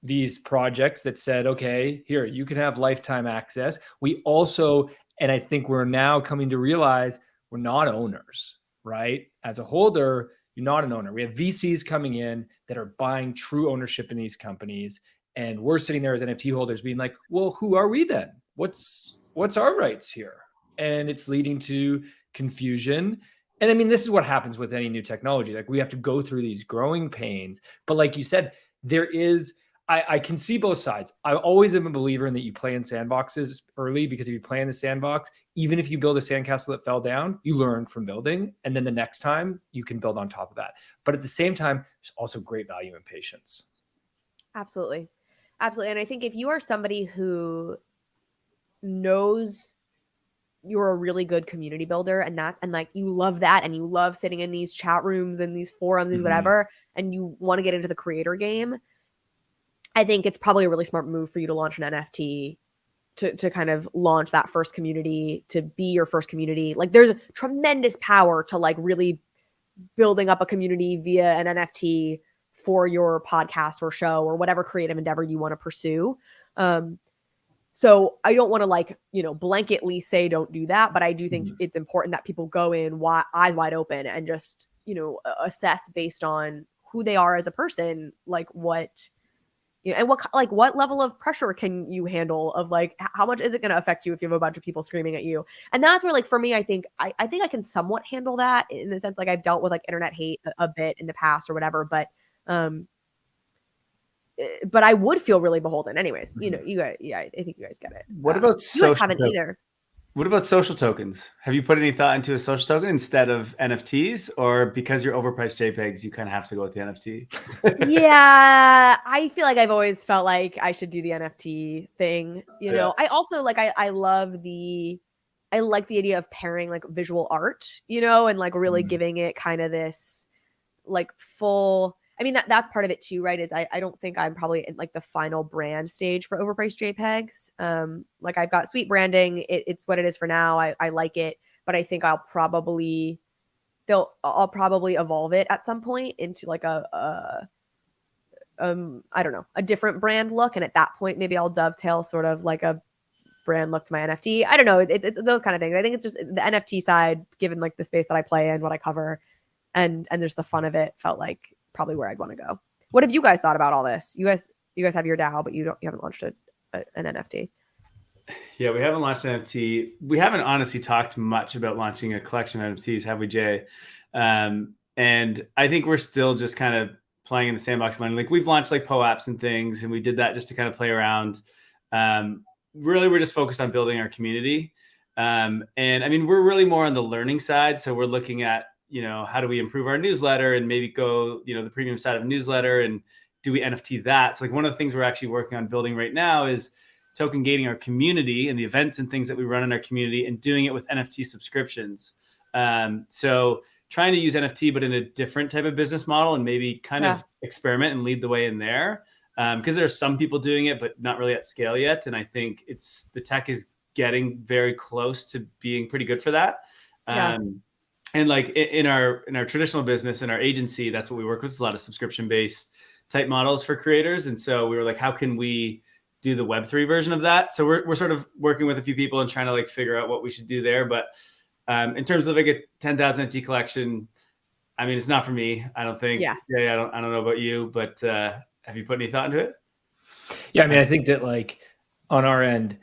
these projects that said, okay, here, you can have lifetime access. We also, and I think we're now coming to realize we're not owners, right? As a holder, you're not an owner. We have VCs coming in that are buying true ownership in these companies. And we're sitting there as NFT holders being like, well, who are we then? What's our rights here? And it's leading to confusion. And I mean, this is what happens with any new technology. Like, we have to go through these growing pains. But like you said, I can see both sides. I always am a believer in that you play in sandboxes early, because if you play in the sandbox, even if you build a sandcastle that fell down, you learn from building. And then the next time you can build on top of that. But at the same time, there's also great value in patience. Absolutely. Absolutely. And I think if you are somebody who knows you're a really good community builder and like you love that, and you love sitting in these chat rooms and these forums and whatever, and you want to get into the creator game, I think it's probably a really smart move for you to launch an NFT to kind of launch that first community, to be your first community. Like there's tremendous power to like really building up a community via an NFT for your podcast or show or whatever creative endeavor you want to pursue. So I don't want to like, blanketly say don't do that, but I do think it's important that people go in eyes wide open and just, assess based on who they are as a person, like what, and what level of pressure can you handle of like, how much is it going to affect you if you have a bunch of people screaming at you? And that's where like, for me, I think I can somewhat handle that in the sense, like I've dealt with like internet hate a bit in the past or whatever, but I would feel really beholden anyways. You guys, I think you guys get it. What about you guys haven't either. What about social tokens? Have you put any thought into a social token instead of NFTs, or because you're overpriced JPEGs, you kind of have to go with the NFT? Yeah, I feel like I've always felt like I should do the NFT thing. I also like, I like the idea of pairing like visual art, and like really giving it kind of this like full, I mean, that's part of it too, right? Is I don't think I'm probably in like the final brand stage for overpriced JPEGs. Like I've got sweet branding. It's what it is for now. I like it, but I think I'll probably evolve it at some point into like I don't know, a different brand look. And at that point, maybe I'll dovetail sort of like a brand look to my NFT. I don't know. It's those kind of things. I think it's just the NFT side, given like the space that I play in, what I cover, and there's the fun of it, felt like probably where I'd want to go. What have you guys thought about all this? You guys have your DAO, but you haven't launched an NFT. Yeah, we haven't launched an NFT. We haven't honestly talked much about launching a collection of NFTs, have we, Jay? And I think we're still just kind of playing in the sandbox learning. Like we've launched like POAPs and things, and we did that just to kind of play around. Really, we're just focused on building our community. And I mean, we're really more on the learning side. So we're looking at, how do we improve our newsletter and maybe go, the premium side of newsletter, and do we NFT that? So like one of the things we're actually working on building right now is token gating our community and the events and things that we run in our community, and doing it with NFT subscriptions. So trying to use NFT, but in a different type of business model, and maybe kind of experiment and lead the way in there. Because there are some people doing it, but not really at scale yet. And I think the tech is getting very close to being pretty good for that. And like in our traditional business, in our agency, that's what we work with. It's a lot of subscription-based type models for creators. And so we were like, how can we do the Web3 version of that? So we're sort of working with a few people and trying to like figure out what we should do there. But in terms of like a 10,000 NFT collection, I mean, it's not for me, I don't think. Yeah, I don't know about you, but have you put any thought into it? Yeah, I mean, I think that like on our end,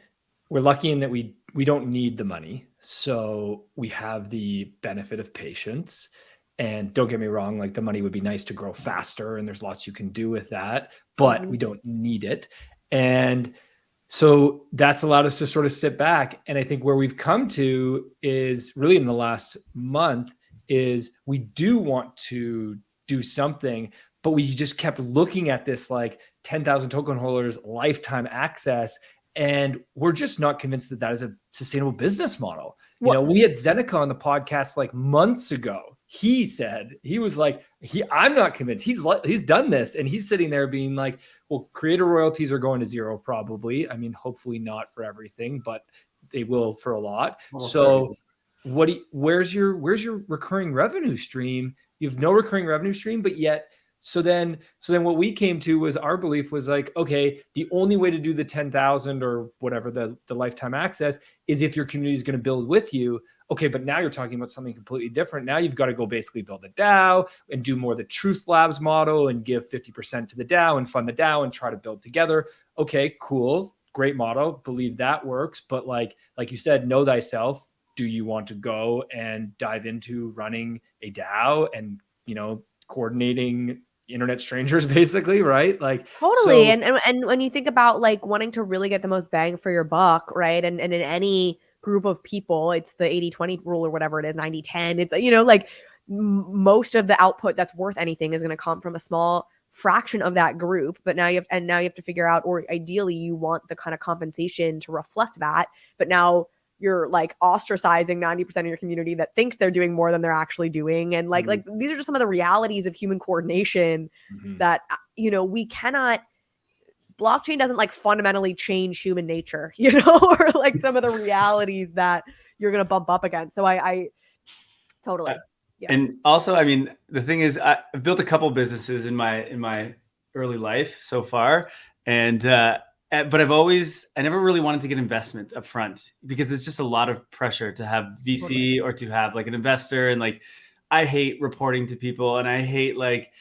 we're lucky in that we don't need the money. So we have the benefit of patience. And don't get me wrong, like the money would be nice to grow faster, and there's lots you can do with that, but we don't need it. And so that's allowed us to sort of sit back. And I think where we've come to is really in the last month is we do want to do something, but we just kept looking at this like 10,000 token holders, lifetime access. And we're just not convinced that is a sustainable business model. We had Zeneca on the podcast like months ago. He said, he was like, I'm not convinced. He's done this. And he's sitting there being like, well, creator royalties are going to zero probably. I mean, hopefully not for everything, but they will for a lot. Well, so where's your recurring revenue stream? You have no recurring revenue stream, but yet So then what we came to was our belief was like, okay, the only way to do the 10,000 or whatever the lifetime access is if your community is going to build with you. Okay, but now you're talking about something completely different. Now you've got to go basically build a DAO and do more the Truth Labs model and give 50% to the DAO and fund the DAO and try to build together. Okay, cool, great model. Believe that works. But like you said, know thyself. Do you want to go and dive into running a DAO and, coordinating internet strangers basically, right? Like totally. So, and when you think about like wanting to really get the most bang for your buck, right? And in any group of people, it's the 80-20 rule or whatever it is, 90-10. It's, like most of the output that's worth anything is going to come from a small fraction of that group. But now you have to figure out, or ideally you want the kind of compensation to reflect that. But now you're like ostracizing 90% of your community that thinks they're doing more than they're actually doing. And like these are just some of the realities of human coordination that, we cannot blockchain doesn't like fundamentally change human nature, you know, or like some of the realities that you're going to bump up against. So I totally. Yeah. And also, I mean, the thing is, I've built a couple businesses in my early life so far. And, but I never really wanted to get investment up front because it's just a lot of pressure to have VC or to have like an investor. And like, I hate reporting to people and I hate like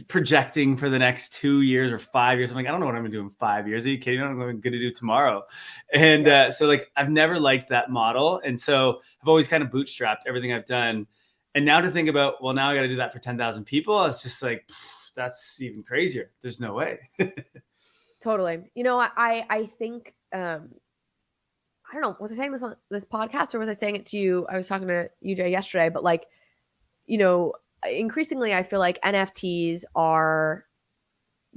projecting for the next 2 years or 5 years. I'm like, I don't know what I'm gonna do in 5 years. Are you kidding? I don't know what I'm gonna do tomorrow. And so like, I've never liked that model. And so I've always kind of bootstrapped everything I've done. And now to think about, well, now I got to do that for 10,000 people. It's just like, that's even crazier. There's no way. Totally. You know, I think, I don't know, was I saying this on this podcast or was I saying it to you? I was talking to UJ yesterday, but like, you know, increasingly I feel like NFTs are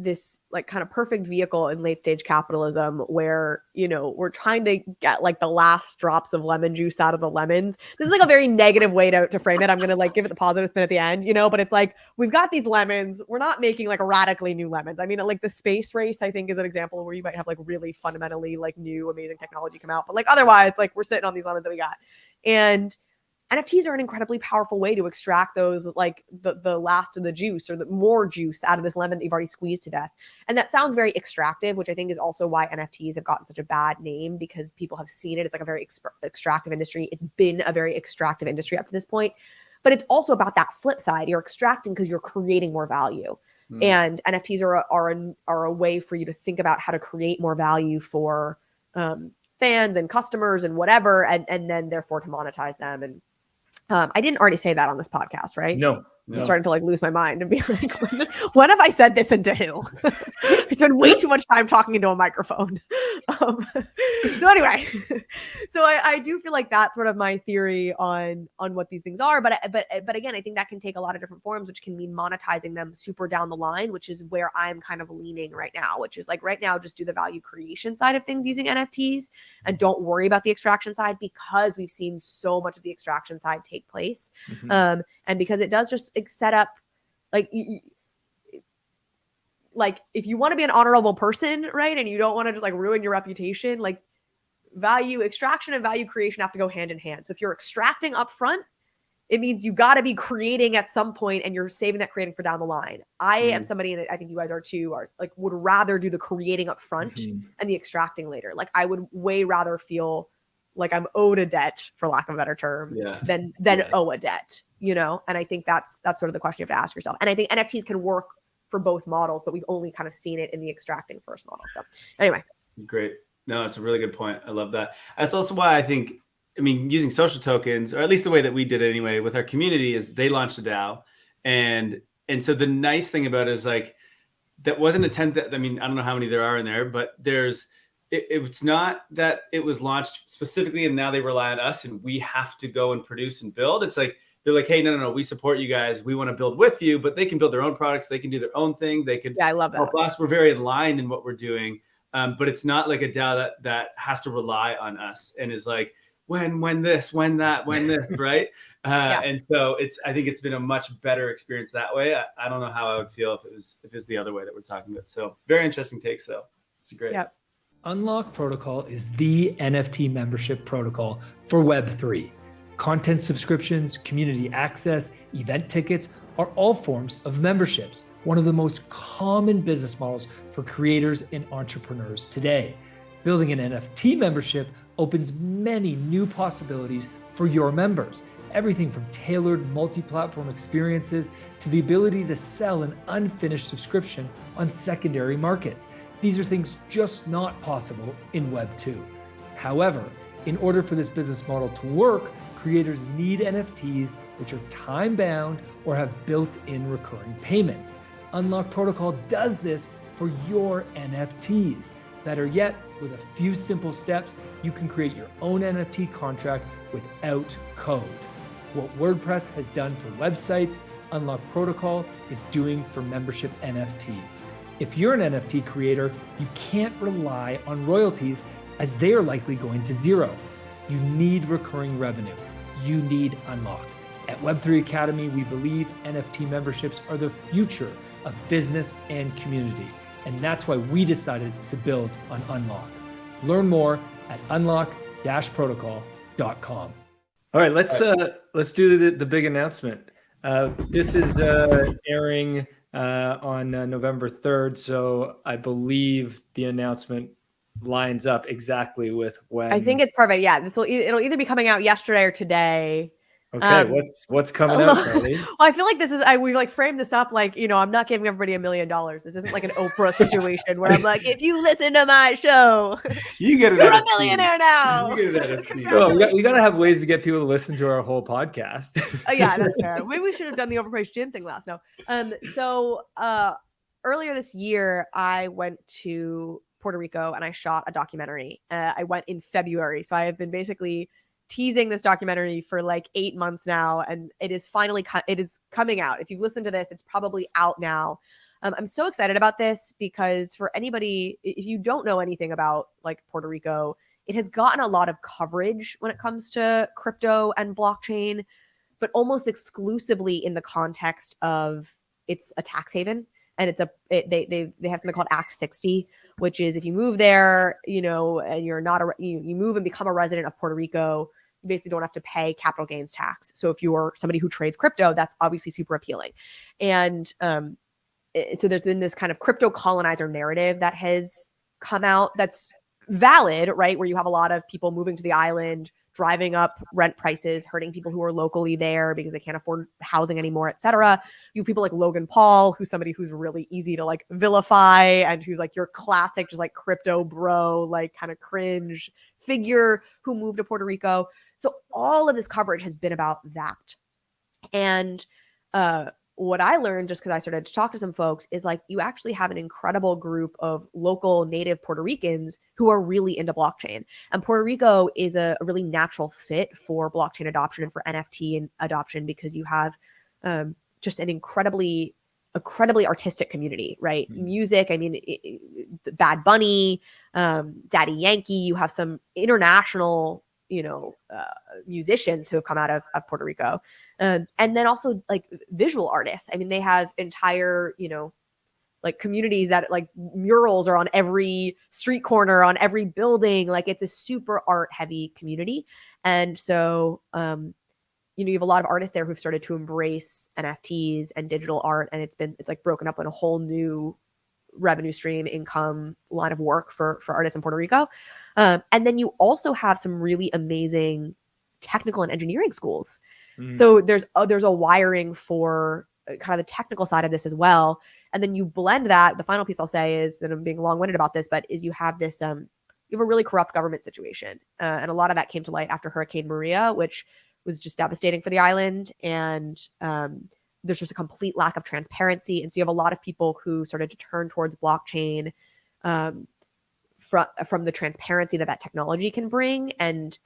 this like kind of perfect vehicle in late stage capitalism where, you know, we're trying to get like the last drops of lemon juice out of the lemons. This is like a very negative way to frame it. I'm going to like give it the positive spin at the end, you know, but it's like, we've got these lemons. We're not making like radically new lemons. I mean, like the space race, I think is an example where you might have like really fundamentally like new, amazing technology come out, but like otherwise, like we're sitting on these lemons that we got. And NFTs are an incredibly powerful way to extract those, like the last of the juice or the more juice out of this lemon that you've already squeezed to death. And that sounds very extractive, which I think is also why NFTs have gotten such a bad name because people have seen it. It's like a very extractive industry. It's been a very extractive industry up to this point, but it's also about that flip side. You're extracting because you're creating more value. And NFTs are a way for you to think about how to create more value for fans and customers and whatever, and then therefore to monetize them. And I didn't already say that on this podcast, right? No. I'm starting to like lose my mind and be like, when have I said this into who? I spend way too much time talking into a microphone. So anyway, so I do feel like that's sort of my theory on what these things are. But again, I think that can take a lot of different forms, which can mean monetizing them super down the line, which is where I'm kind of leaning right now, which is like right now, just do the value creation side of things using NFTs and don't worry about the extraction side because we've seen so much of the extraction side take place. And because it does just set up like if you want to be an honorable person, right, and you don't want to just like ruin your reputation, like value extraction and value creation have to go hand in hand. So if you're extracting up front, it means you got to be creating at some point and you're saving that creating for down the line. I am somebody, and I think you guys are too, are like would rather do the creating up front and the extracting later. Like I would way rather feel like I'm owed a debt, for lack of a better term, than owe a debt, you know? And I think that's sort of the question you have to ask yourself. And I think NFTs can work for both models, but we've only kind of seen it in the extracting first model. So anyway. Great. No, it's a really good point. I love that. That's also why I think, I mean, using social tokens, or at least the way that we did it anyway with our community, is they launched a DAO. And so the nice thing about it is like, that wasn't a 10th. I mean, I don't know how many there are in there, but it's not that it was launched specifically and now they rely on us and we have to go and produce and build. It's like, they're like, hey, no, we support you guys. We want to build with you, but they can build their own products. They can do their own thing. They can I love that. help us. We're very aligned in what we're doing. But it's not like a DAO that has to rely on us and is like, when this, when that, when this, right? And so I think it's been a much better experience that way. I don't know how I would feel if it was the other way that we're talking about. So very interesting takes though. It's great. Yep. Unlock Protocol is the NFT membership protocol for Web3. Content subscriptions, community access, event tickets are all forms of memberships, one of the most common business models for creators and entrepreneurs today. Building an NFT membership opens many new possibilities for your members. Everything from tailored multi-platform experiences to the ability to sell an unfinished subscription on secondary markets. These are things just not possible in Web 2. However, in order for this business model to work, creators need NFTs which are time-bound or have built-in recurring payments. Unlock Protocol does this for your NFTs. Better yet, with a few simple steps, you can create your own NFT contract without code. What WordPress has done for websites, Unlock Protocol is doing for membership NFTs. If you're an NFT creator, you can't rely on royalties as they are likely going to zero. You need recurring revenue. You need Unlock. At Web3 Academy, we believe NFT memberships are the future of business and community. And that's why we decided to build on Unlock. Learn more at unlock-protocol.com. All right, let's do the big announcement. This is airing on November 3rd, so I believe the announcement lines up exactly with when. I think it's perfect. Yeah, it'll either be coming out yesterday or today. Okay, what's coming out, Carly? Well, I feel like this is we like framed this up like, I'm not giving everybody $1 million. This isn't like an Oprah situation where I'm like, if you listen to my show, you're a millionaire now. You get an NFT. Well, we got to have ways to get people to listen to our whole podcast. Oh yeah, that's fair. Maybe we should have done the overpriced gin thing last. No. So earlier this year, I went to Puerto Rico and I shot a documentary. I went in February, so I have been basically teasing this documentary for like 8 months now, and it is finally it is coming out. If you've listened to this, it's probably out now. I'm so excited about this because for anybody, if you don't know anything about like Puerto Rico, it has gotten a lot of coverage when it comes to crypto and blockchain, but almost exclusively in the context of it's a tax haven. And they have something called Act 60, which is if you move there, and you're not you move and become a resident of Puerto Rico, you basically don't have to pay capital gains tax. So if you're somebody who trades crypto, that's obviously super appealing. And so there's been this kind of crypto colonizer narrative that has come out that's valid, right? Where you have a lot of people moving to the island, driving up rent prices, hurting people who are locally there because they can't afford housing anymore, et cetera. You have people like Logan Paul, who's somebody who's really easy to like vilify and who's like your classic, just like crypto bro, like kind of cringe figure who moved to Puerto Rico. So all of this coverage has been about that. And what I learned just because I started to talk to some folks is like you actually have an incredible group of local native Puerto Ricans who are really into blockchain. And Puerto Rico is a really natural fit for blockchain adoption and for NFT and adoption because you have just an incredibly artistic community, right? Mm-hmm. Music, I mean, Bad Bunny, Daddy Yankee, you have some international musicians who have come out of Puerto Rico. And then also like visual artists. I mean, they have entire, like communities that like murals are on every street corner, on every building. Like it's a super art heavy community. And so, you have a lot of artists there who've started to embrace NFTs and digital art. And it's like broken up in a whole new revenue stream, income line of work for artists in Puerto Rico. And then you also have some really amazing technical and engineering schools. Mm. So there's a wiring for kind of the technical side of this as well. And then you blend that. The final piece I'll say is, and I'm being long-winded about this, but is you have this, you have a really corrupt government situation. And a lot of that came to light after Hurricane Maria, which was just devastating for the island. And there's just a complete lack of transparency. And so you have a lot of people who started to turn towards blockchain from the transparency that technology can bring and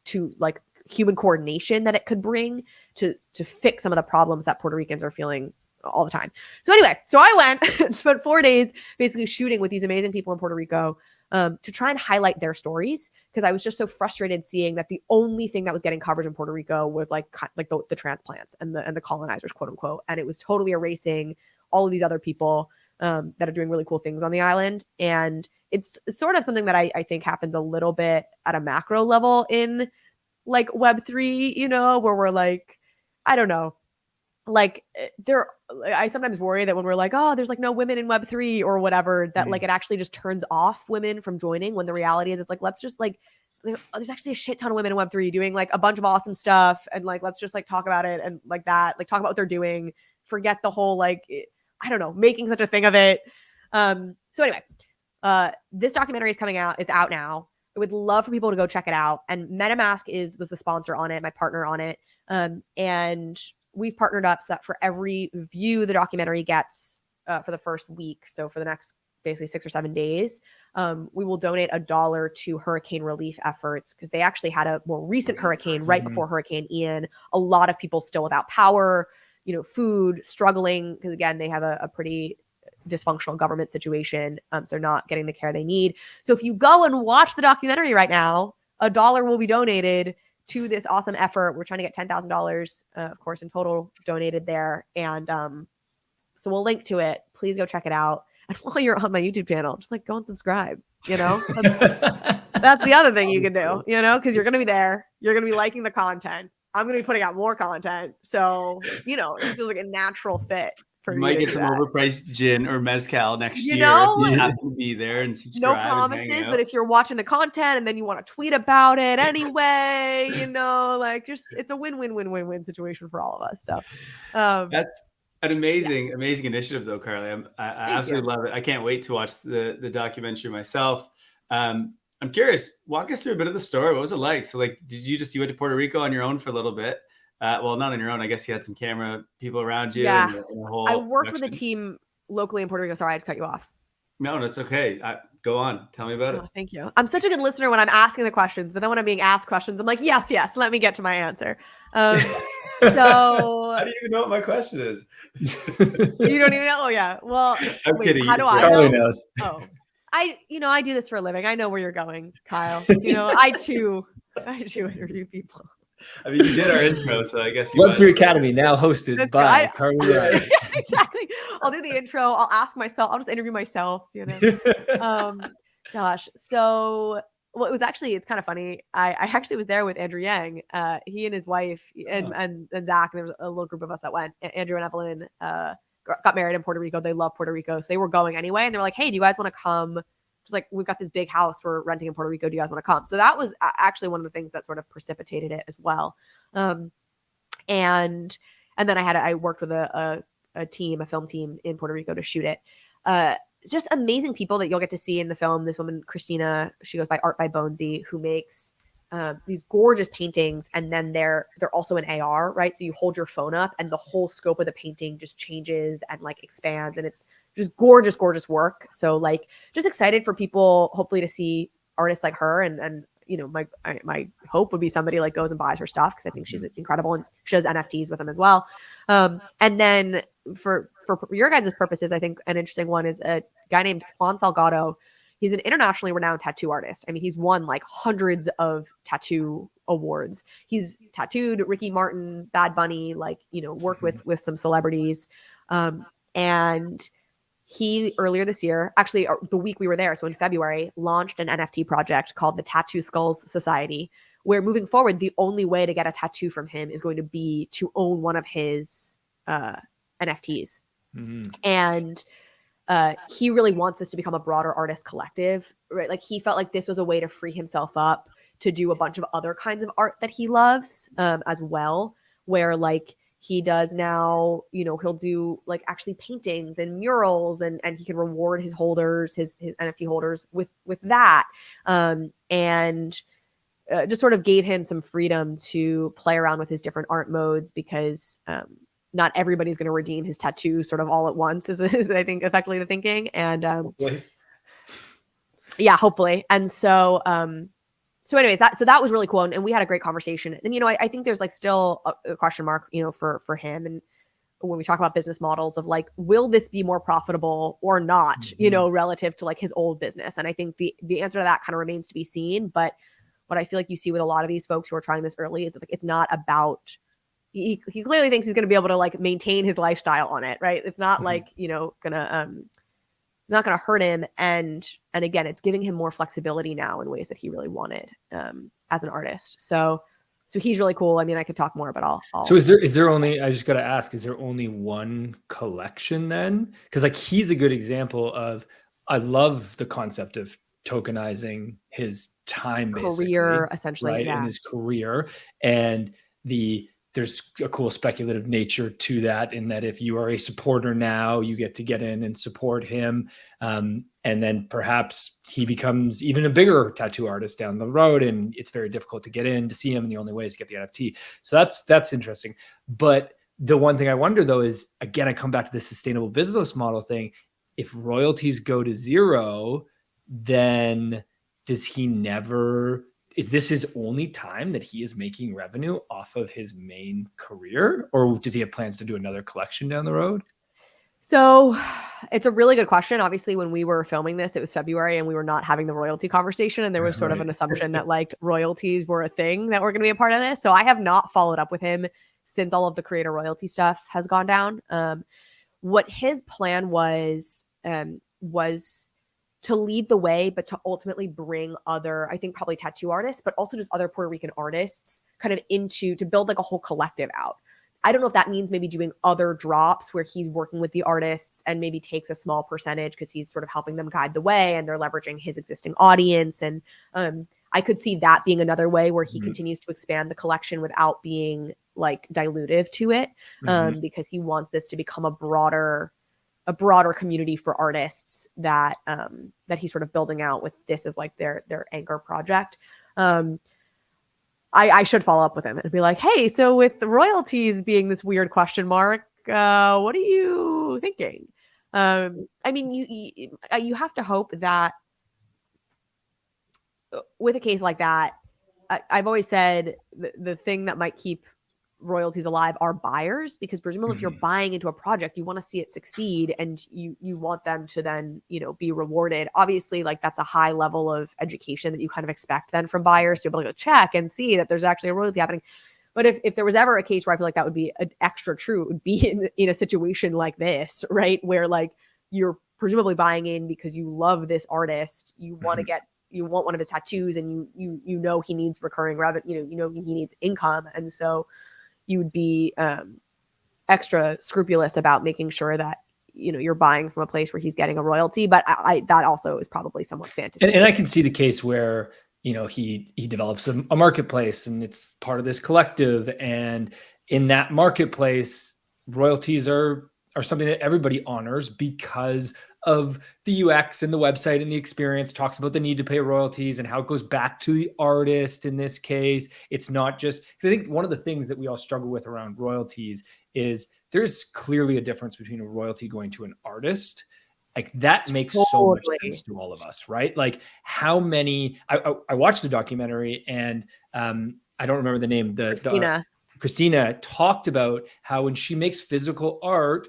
to like human coordination that it could bring to fix some of the problems that Puerto Ricans are feeling all the time. So anyway, so I went and spent 4 days basically shooting with these amazing people in Puerto Rico to try and highlight their stories, because I was just so frustrated seeing that the only thing that was getting coverage in Puerto Rico was like the transplants and the colonizers, quote unquote, and it was totally erasing all of these other people that are doing really cool things on the island. And it's sort of something that I think happens a little bit at a macro level in like Web3, where we're like, I don't know, like I sometimes worry that when we're like, oh, there's like no women in Web3 or whatever, that like it actually just turns off women from joining, when the reality is it's like, let's just like, there's actually a shit ton of women in Web3 doing like a bunch of awesome stuff. And like, let's just like talk about it and like that, like talk about what they're doing, forget the whole, like, I don't know, making such a thing of it. So anyway, this documentary is coming out. It's out now. I would love for people to go check it out. And MetaMask was the sponsor on it, my partner on it. And we've partnered up so that for every view the documentary gets for the first week, so for the next basically 6 or 7 days, we will donate $1 to hurricane relief efforts, because they actually had a more recent hurricane right before Hurricane Ian. A lot of people still without power, food, struggling, because again, they have a pretty dysfunctional government situation, so they're not getting the care they need. So if you go and watch the documentary right now, $1 will be donated to this awesome effort. We're trying to get $10,000, of course, in total donated there. And so we'll link to it. Please go check it out. And while you're on my YouTube channel, just like go and subscribe, that's the other thing you can do, because you're going to be there. You're going to be liking the content. I'm going to be putting out more content. So, it feels like a natural fit. You might get some overpriced gin or mezcal next year. You have to be there and subscribe. No promises, but if you're watching the content and then you want to tweet about it anyway, it's a win-win-win-win-win situation for all of us. So that's an amazing initiative, though, Carly. I absolutely love it. I can't wait to watch the documentary myself. I'm curious. Walk us through a bit of the story. What was it like? So, did you went to Puerto Rico on your own for a little bit? Well, not on your own. I guess you had some camera people around you. Yeah. And the whole I worked production. with a team locally in Puerto Rico. Sorry, I had to cut you off. No, that's okay. Go on. Tell me about it. Thank you. I'm such a good listener when I'm asking the questions, but then when I'm being asked questions, I'm like, yes, let me get to my answer. So how do you even know what my question is? You don't even know? Oh, yeah. Well, I'm kidding. How do I Carly know? knows. Oh, I do this for a living. I know where you're going, Kyle. I too interview people. I mean, you did our intro, so I guess Web3 Academy, now hosted by Carly Reilly. Exactly. I'll do the intro. I'll ask myself. I'll just interview myself. Gosh. So, well, it's kind of funny. I actually was there with Andrew Yang. He and his wife and Zach. And there was a little group of us that went. Andrew and Evelyn got married in Puerto Rico. They love Puerto Rico, so they were going anyway. And they were like, "Hey, do you guys want to come?" Just we've got this big house we're renting in Puerto Rico. Do you guys want to come? So that was actually one of the things that sort of precipitated it as well. And then I worked with a film team in Puerto Rico to shoot it. Just amazing people that you'll get to see in the film. This woman, Christina, she goes by Art by Bonesy, who makes these gorgeous paintings, and then they're also in AR, right? So you hold your phone up and the whole scope of the painting just changes and expands, and it's just gorgeous work. So just excited for people hopefully to see artists like her, and my hope would be somebody goes and buys her stuff, because I think she's incredible, and she does NFTs with them as well. And then for your guys' purposes, I think an interesting one is a guy named Juan Salgado. He's an internationally renowned tattoo artist. I mean, he's won hundreds of tattoo awards. He's tattooed Ricky Martin, Bad Bunny, worked with some celebrities. And he earlier this year, actually the week we were there, so in February, launched an NFT project called the Tattoo Skulls Society, where moving forward, the only way to get a tattoo from him is going to be to own one of his NFTs. Mm-hmm. And he really wants this to become a broader artist collective, right? He felt like this was a way to free himself up to do a bunch of other kinds of art that he loves as well, where he does now, he'll do actually paintings and murals, and he can reward his holders, his NFT holders with that. And just sort of gave him some freedom to play around with his different art modes, because not everybody's going to redeem his tattoo sort of all at once is I think effectively the thinking. And hopefully. Yeah, hopefully. And so anyways, that was really cool. And we had a great conversation. And, I think there's still a question mark, for him. And when we talk about business models of will this be more profitable or not, mm-hmm. Relative to his old business. And I think the answer to that kind of remains to be seen. But what I feel like you see with a lot of these folks who are trying this early is it's not about, he clearly thinks he's going to be able to maintain his lifestyle on it. Right. It's not mm-hmm. It's not going to hurt him. And again, it's giving him more flexibility now in ways that he really wanted as an artist. So he's really cool. I mean, I could talk more, but I'll. So is there only, I just got to ask, is there only one collection then? Because he's a good example of, I love the concept of tokenizing his time, career, essentially, right? Yeah. In his career. And there's a cool speculative nature to that, in that if you are a supporter now, you get to get in and support him. And then perhaps he becomes even a bigger tattoo artist down the road, and it's very difficult to get in to see him. And the only way is to get the NFT. So that's interesting. But the one thing I wonder though is, again, I come back to the sustainable business model thing. If royalties go to zero, then is this his only time that he is making revenue off of his main career? Or does he have plans to do another collection down the road? So it's a really good question. Obviously, when we were filming this, it was February and we were not having the royalty conversation. And there was sort of an assumption that royalties were a thing that were going to be a part of this. So I have not followed up with him since all of the creator royalty stuff has gone down. What his plan was, was to lead the way, but to ultimately bring other, I think probably tattoo artists, but also just other Puerto Rican artists kind of to build like a whole collective out. I don't know if that means maybe doing other drops where he's working with the artists and maybe takes a small percentage because he's sort of helping them guide the way and they're leveraging his existing audience. And I could see that being another way where he continues to expand the collection without being like dilutive to it, because he wants this to become a broader community for artists that he's sort of building out with this as like their anchor project. I should follow up with him and be like, hey, so with the royalties being this weird question mark, what are you thinking? I mean, you have to hope that with a case like that, I've always said the thing that might keep royalties alive are buyers, because presumably if you're buying into a project, you want to see it succeed and you want them to then, be rewarded. Obviously, like that's a high level of education that you kind of expect then from buyers to be able to go check and see that there's actually a royalty happening. But if there was ever a case where I feel like that would be an extra true, it would be in a situation like this, right? Where like you're presumably buying in because you love this artist, you want to you want one of his tattoos, and you know he needs recurring revenue, he needs income, and so you would be extra scrupulous about making sure that you're buying from a place where he's getting a royalty. But I that also is probably somewhat fantasy. And I can see the case where he develops a marketplace and it's part of this collective, and in that marketplace, royalties are something that everybody honors because of the UX and the website and the experience. Talks about the need to pay royalties and how it goes back to the artist in this case. It's not just, because I think one of the things that we all struggle with around royalties is there's clearly a difference between a royalty going to an artist. Like that makes so much sense to all of us, right? Like how many, I watched the documentary and I don't remember the name. Christina talked about how when she makes physical art,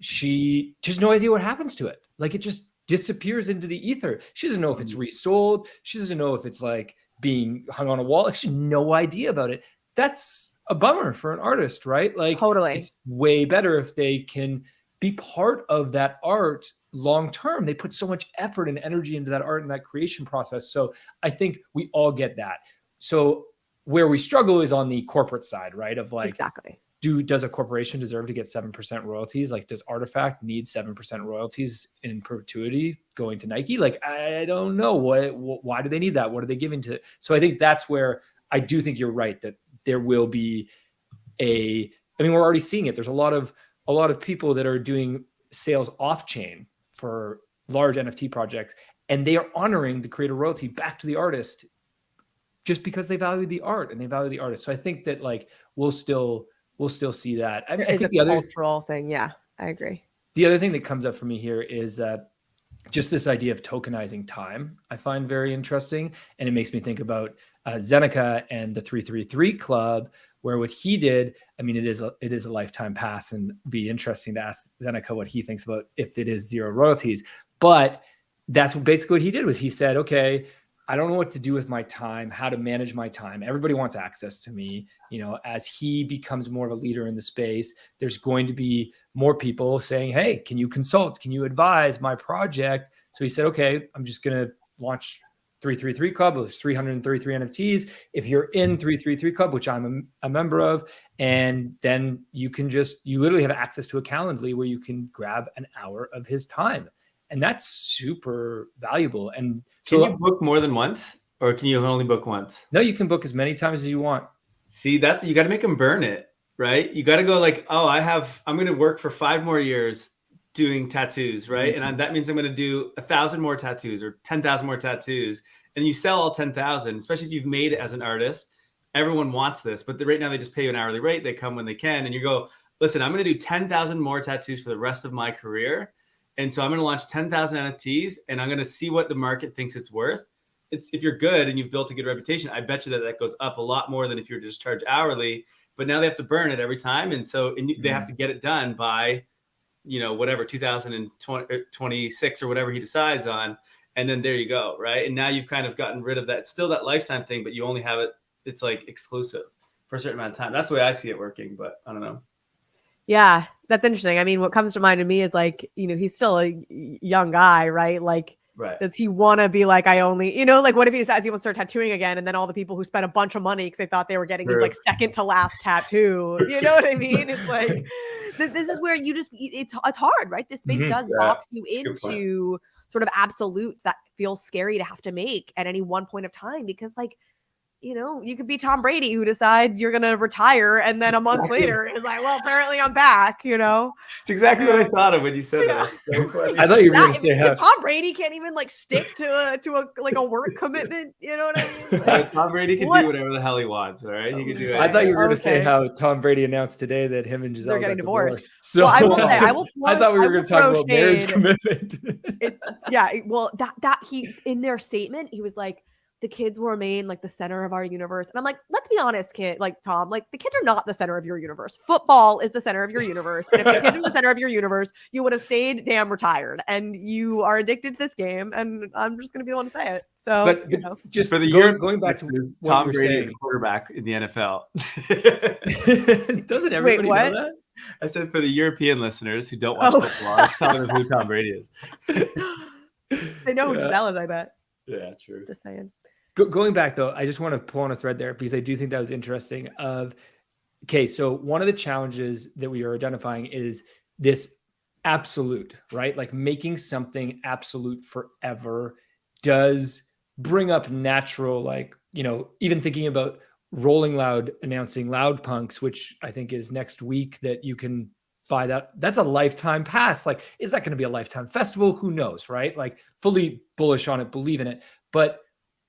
she has no idea what happens to it. Like it just disappears into the ether. She doesn't know if it's resold. She doesn't know if it's like being hung on a wall. Like she has no idea about it. That's a bummer for an artist, right? Like totally. It's way better if they can be part of that art long term. They put so much effort and energy into that art and that creation process. So I think we all get that. So where we struggle is on the corporate side, right? Of like, exactly. Does a corporation deserve to get 7% royalties? Like, does Artifact need 7% royalties in perpetuity going to Nike? Like, I don't know. Why do they need that? What are they giving to it? So I think that's where I do think you're right, that there will be we're already seeing it. There's a lot of people that are doing sales off chain for large NFT projects, and they are honoring the creator royalty back to the artist just because they value the art and they value the artist. So I think that like we'll still see that. I think the other cultural thing. Yeah, I agree. The other thing that comes up for me here is just this idea of tokenizing time. I find very interesting, and it makes me think about Zeneca and the 333 Club, where what he did. I mean, it is a lifetime pass, and be interesting to ask Zeneca what he thinks about if it is zero royalties. But that's basically what he did. Was he said, okay, I don't know what to do with my time, how to manage my time. Everybody wants access to me. As he becomes more of a leader in the space, there's going to be more people saying, hey, can you consult? Can you advise my project? So he said, okay, I'm just going to launch 333 Club. There's 333 NFTs. If you're in 333 Club, which I'm a member of, and then you literally have access to a Calendly where you can grab an hour of his time. And that's super valuable. And so, can you book more than once, or can you only book once? No, you can book as many times as you want. See, you got to make them burn it, right? You got to go like, oh, I'm going to work for 5 more years doing tattoos, right? Mm-hmm. And that means I'm going to do 1,000 more tattoos or 10,000 more tattoos. And you sell all 10,000, especially if you've made it as an artist. Everyone wants this, but right now they just pay you an hourly rate. They come when they can. And you go, listen, I'm going to do 10,000 more tattoos for the rest of my career. And so I'm going to launch 10,000 NFTs, and I'm going to see what the market thinks it's worth. If you're good and you've built a good reputation, I bet you that goes up a lot more than if you're just charged hourly. But now they have to burn it every time. And so they have to get it done by, whatever, 2026 or whatever he decides on. And then there you go, right? And now you've kind of gotten rid of that. It's still that lifetime thing, but you only have it. It's like exclusive for a certain amount of time. That's the way I see it working, but I don't know. Yeah, that's interesting. I mean, what comes to mind to me is like, he's still a young guy, right? Like, does he want to be like, I only, like what if he decides he wants to start tattooing again, and then all the people who spent a bunch of money because they thought they were getting his like second to last tattoo, you know what I mean? It's like, this is where you just, it's hard, right? This space does box you into sort of absolutes that feel scary to have to make at any one point of time, because like, you could be Tom Brady who decides you're going to retire, and then a month later is like, well, apparently I'm back, It's exactly what I thought of when you said that. I thought you were going to say how Tom Brady can't even like stick to a work commitment. You know what I mean? Like, Tom Brady can do whatever the hell he wants. All right. He can do it. I thought you were going to say how Tom Brady announced today that him and Giselle they're getting divorced. So well, I will say, I thought we were going to talk about marriage commitment. Well, that he, in their statement, he was like, the kids will remain like the center of our universe. And I'm like, let's be honest, Tom, like the kids are not the center of your universe. Football is the center of your universe. And if the kids are the center of your universe, you would have stayed damn retired, and you are addicted to this game. And I'm just going to be the one to say it. So, but just for the year, going back to Tom Brady is a quarterback in the NFL. Doesn't everybody know that? I said for the European listeners who don't watch football, I'm telling them who Tom Brady is. They know who Giselle is, I bet. Yeah, true. Just saying. Going back though, I just want to pull on a thread there because I do think that was interesting. So one of the challenges that we are identifying is this absolute, right? Like making something absolute forever does bring up natural, like, even thinking about Rolling Loud announcing Loud Punks, which I think is next week, that you can buy that. That's a lifetime pass. Like, is that going to be a lifetime festival? Who knows, right? Like, fully bullish on it, believe in it. But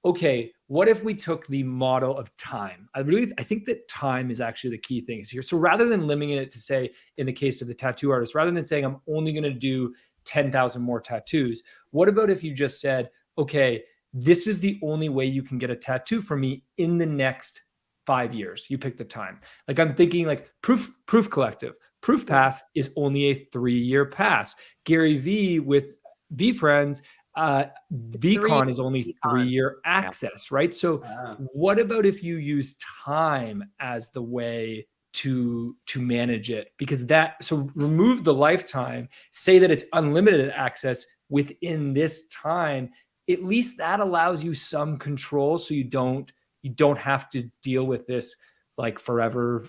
okay, what if we took the model of time? I think that time is actually the key thing here. So rather than limiting it to say, in the case of the tattoo artist, rather than saying I'm only going to do 10,000 more tattoos, what about if you just said, okay, this is the only way you can get a tattoo from me in the next 5 years. You pick the time. Like, I'm thinking like Proof Collective. Proof Pass is only a 3-year pass. Gary V with VFriends, VCon is only 3-year access, right? So what about if you use time as the way to manage it? Because so remove the lifetime, say that it's unlimited access within this time. At least that allows you some control, so you don't have to deal with this like forever.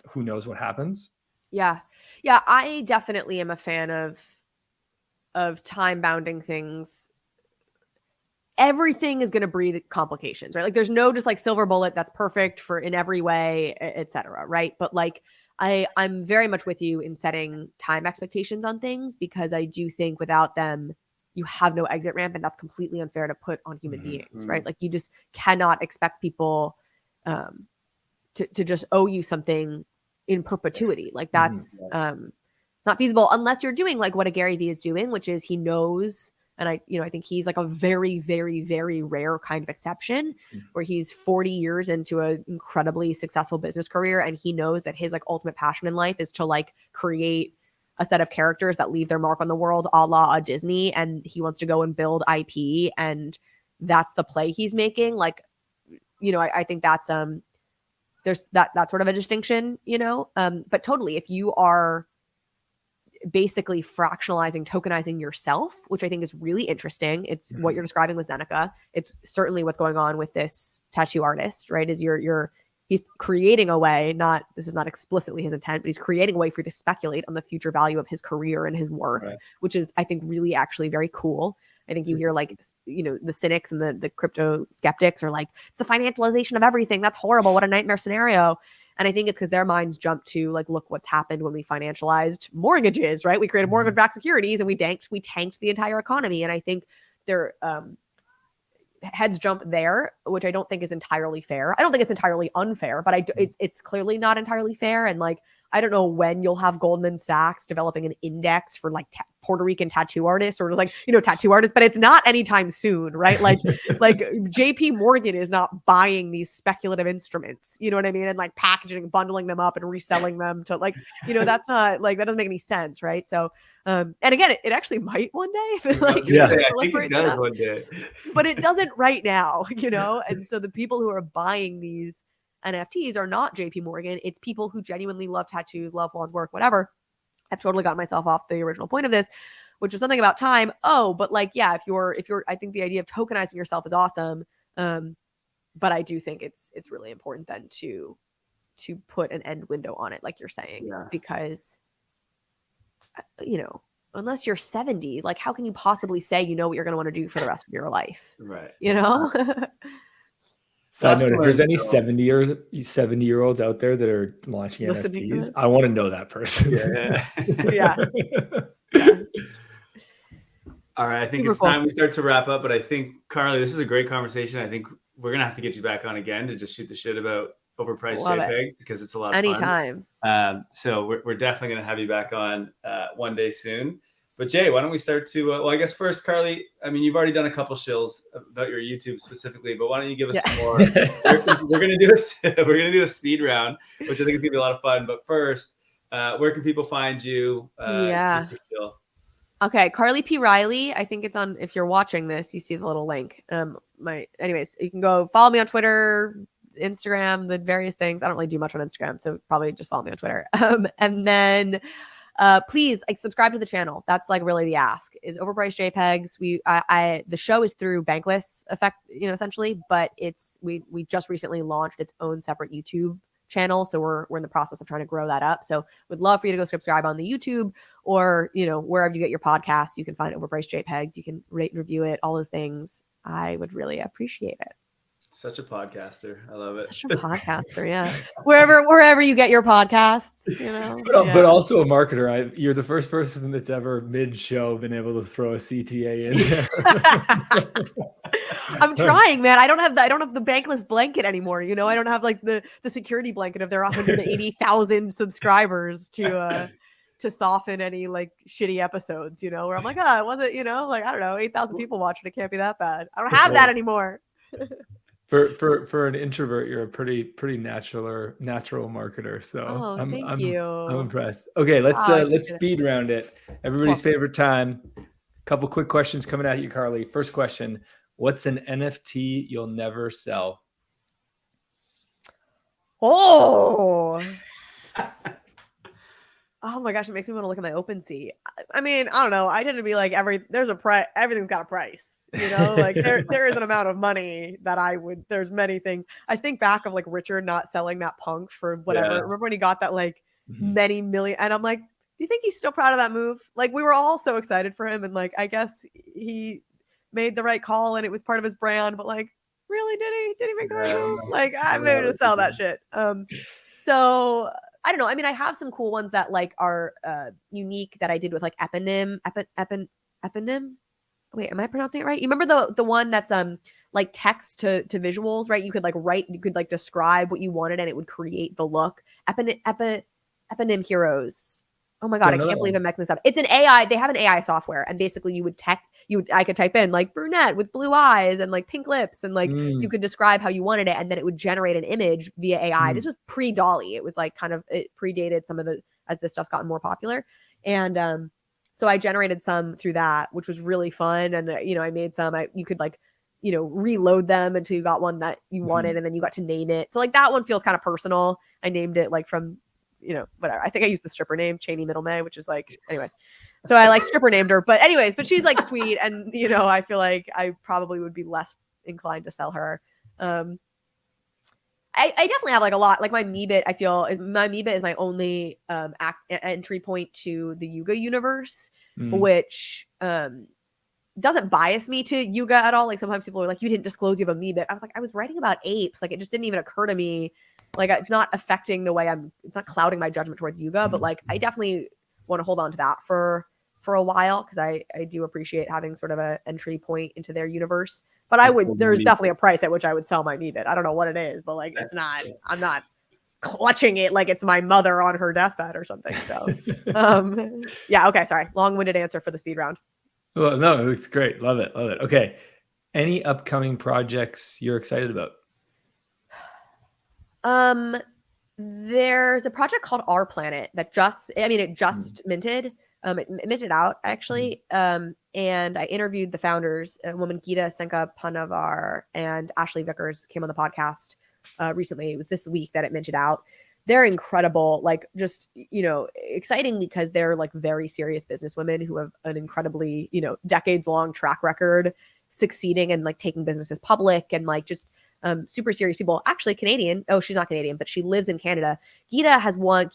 Who knows what happens? Yeah. I definitely am a fan of time bounding things. Everything is going to breed complications, right? Like, there's no just like silver bullet that's perfect for in every way, etc. Right? But like, I'm very much with you in setting time expectations on things, because I do think without them, you have no exit ramp, and that's completely unfair to put on human beings, right? Like, you just cannot expect people to just owe you something in perpetuity. Like, that's it's not feasible unless you're doing like what a Gary Vee is doing, which is he knows. And I think he's like a very, very, very rare kind of exception, where he's 40 years into an incredibly successful business career, and he knows that his like ultimate passion in life is to like create a set of characters that leave their mark on the world, a la a Disney, and he wants to go and build IP, and that's the play he's making. Like, I think that's there's that sort of a distinction, but totally, if you are basically fractionalizing, tokenizing yourself, which I think is really interesting. It's what you're describing with Zeneca. It's certainly what's going on with this tattoo artist, right? Is he's creating a way, this is not explicitly his intent, but he's creating a way for you to speculate on the future value of his career and his work, which is, I think, really actually very cool. I think you hear like, the cynics and the crypto skeptics are like, it's the financialization of everything. That's horrible. What a nightmare scenario. And I think it's because their minds jump to like, look what's happened when we financialized mortgages, right? We created mortgage-backed securities and we tanked the entire economy. And I think their heads jump there, which I don't think is entirely fair. I don't think it's entirely unfair, but it's clearly not entirely fair. And like, I don't know when you'll have Goldman Sachs developing an index for like Puerto Rican tattoo artists or like, tattoo artists, but it's not anytime soon, right? Like JP Morgan is not buying these speculative instruments, you know what I mean? And like packaging, bundling them up and reselling them to like, that's not like, that doesn't make any sense. Right. So, and again, it actually might one day. If it, like, I think it does one day. But it doesn't right now, And so the people who are buying these NFTs are not JP Morgan. It's people who genuinely love tattoos, love Juan's work, whatever. I've totally gotten myself off the original point of this, which was something about time. Oh, but like, yeah, if you're, I think the idea of tokenizing yourself is awesome. But I do think it's really important then to put an end window on it, like you're saying, because, you know, unless you're 70, like how can you possibly say, you know, what you're going to want to do for the rest of your life? Right. You know? Side note, if there's any 70-year-olds out there that are launching NFTs, I want to know that person. Yeah. All right. I think it's time we start to wrap up, but I think, Carly, this was a great conversation. I think we're going to have to get you back on again to just shoot the shit about overpriced JPEGs because it's a lot of fun. Anytime. So we're definitely going to have you back on one day soon. But Jay, why don't we start to, well, I guess first, Carly, I mean, you've already done a couple shills about your YouTube specifically, but why don't you give us some more? We're going to do a speed round, which I think is going to be a lot of fun. But first, where can people find you? Okay, Carly P. Reilly. I think it's on, if you're watching this, you see the little link. Anyways, you can go follow me on Twitter, Instagram, the various things. I don't really do much on Instagram, so probably just follow me on Twitter. And then please subscribe to the channel. That's like really the ask, is Overpriced JPEGs. The show is through Bankless Effect, essentially, but we just recently launched its own separate YouTube channel. So we're in the process of trying to grow that up. So would love for you to go subscribe on the YouTube or, wherever you get your podcasts, you can find Overpriced JPEGs. You can rate and review it, all those things. I would really appreciate it. Such a podcaster. I love it. Such a podcaster, yeah. Wherever you get your podcasts, But also a marketer. You're the first person that's ever mid-show been able to throw a CTA in there. I'm trying, man. I don't have the Bankless blanket anymore. I don't have like the security blanket of their 180,000 subscribers to soften any like shitty episodes, where I'm like, it wasn't, like, I don't know, 8,000 people watching. It can't be that bad. I don't have that anymore. For an introvert, you're a pretty natural marketer. So thank you. I'm impressed. Okay, let's speed round it. Everybody's favorite time. Couple quick questions coming at you, Carly. First question: what's an NFT you'll never sell? Oh my gosh, it makes me want to look at my OpenSea. I mean, I don't know. I tend to be like there's a price. Everything's got a price, like there is an amount of money that there's many things. I think back of like Richard not selling that punk for whatever. Yeah. Remember when he got that like many million, and I'm like, do you think he's still proud of that move? Like we were all so excited for him. And like, I guess he made the right call and it was part of his brand, but like, really, did he make the right move? Like I'm maybe to sell that shit. So I don't know. I mean, I have some cool ones that like are unique that I did with like Eponym. Wait, am I pronouncing it right? You remember the one that's like text to visuals, right? You could like write, you could like describe what you wanted and it would create the look. Eponym Heroes. Oh my God, I can't believe I'm making this up. It's an AI. They have an AI software, and basically I could type in like brunette with blue eyes and like pink lips, and like you could describe how you wanted it, and then it would generate an image via AI. This was pre-Dolly. It was like it predated some of as this stuff's gotten more popular. And so I generated some through that, which was really fun. And I made some. You could like reload them until you got one that you wanted, and then you got to name it. So like that one feels kind of personal. I named it like from whatever. I think I used the stripper name, Cheney Middlemay, which is like, anyways. So I like stripper named her, but she's like sweet. And, I feel like I probably would be less inclined to sell her. I definitely have like a lot, like my Meebit, I feel my Meebit is my only entry point to the Yuga universe, which doesn't bias me to Yuga at all. Like sometimes people are like, you didn't disclose you have a Meebit. I was like, I was writing about apes. Like it just didn't even occur to me. Like it's not affecting the way it's not clouding my judgment towards Yuga, but like I definitely want to hold on to that for a while because I do appreciate having sort of an entry point into their universe. But there's definitely a price at which I would sell my Meebit. I don't know what it is, but like I'm not clutching it like it's my mother on her deathbed or something. So yeah, okay, sorry. Long-winded answer for the speed round. Well, no, it looks great. Love it. Okay. Any upcoming projects you're excited about? There's a project called Our Planet that just minted. It minted out actually. And I interviewed the founders, a woman, Geeta Senka Panavar and Ashley Vickers came on the podcast recently. It was this week that it minted out. they're incredible, like just, exciting because they're like very serious businesswomen who have an incredibly, decades long track record succeeding and like taking businesses public and like just super serious people. Actually Canadian. Oh, she's not Canadian, but she lives in Canada. Geeta has won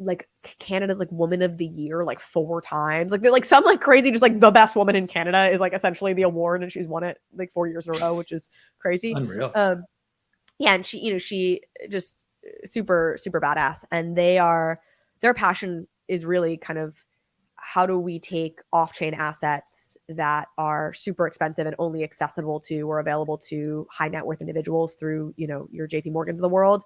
like Canada's like Woman of the Year like 4 times. Like they're like some like crazy, just like the best woman in Canada is like essentially the award, and she's won it like 4 years in a row, which is crazy. Unreal. Yeah, and she just super badass, and their passion is really kind of how do we take off-chain assets that are super expensive and only accessible to or available to high net worth individuals through, your JP Morgans of the world,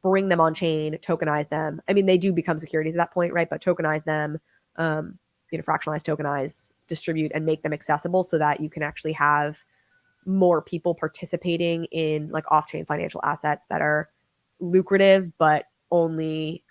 bring them on chain, tokenize them. I mean, they do become securities at that point, right? But tokenize them, fractionalize, tokenize, distribute, and make them accessible so that you can actually have more people participating in like off-chain financial assets that are lucrative, but only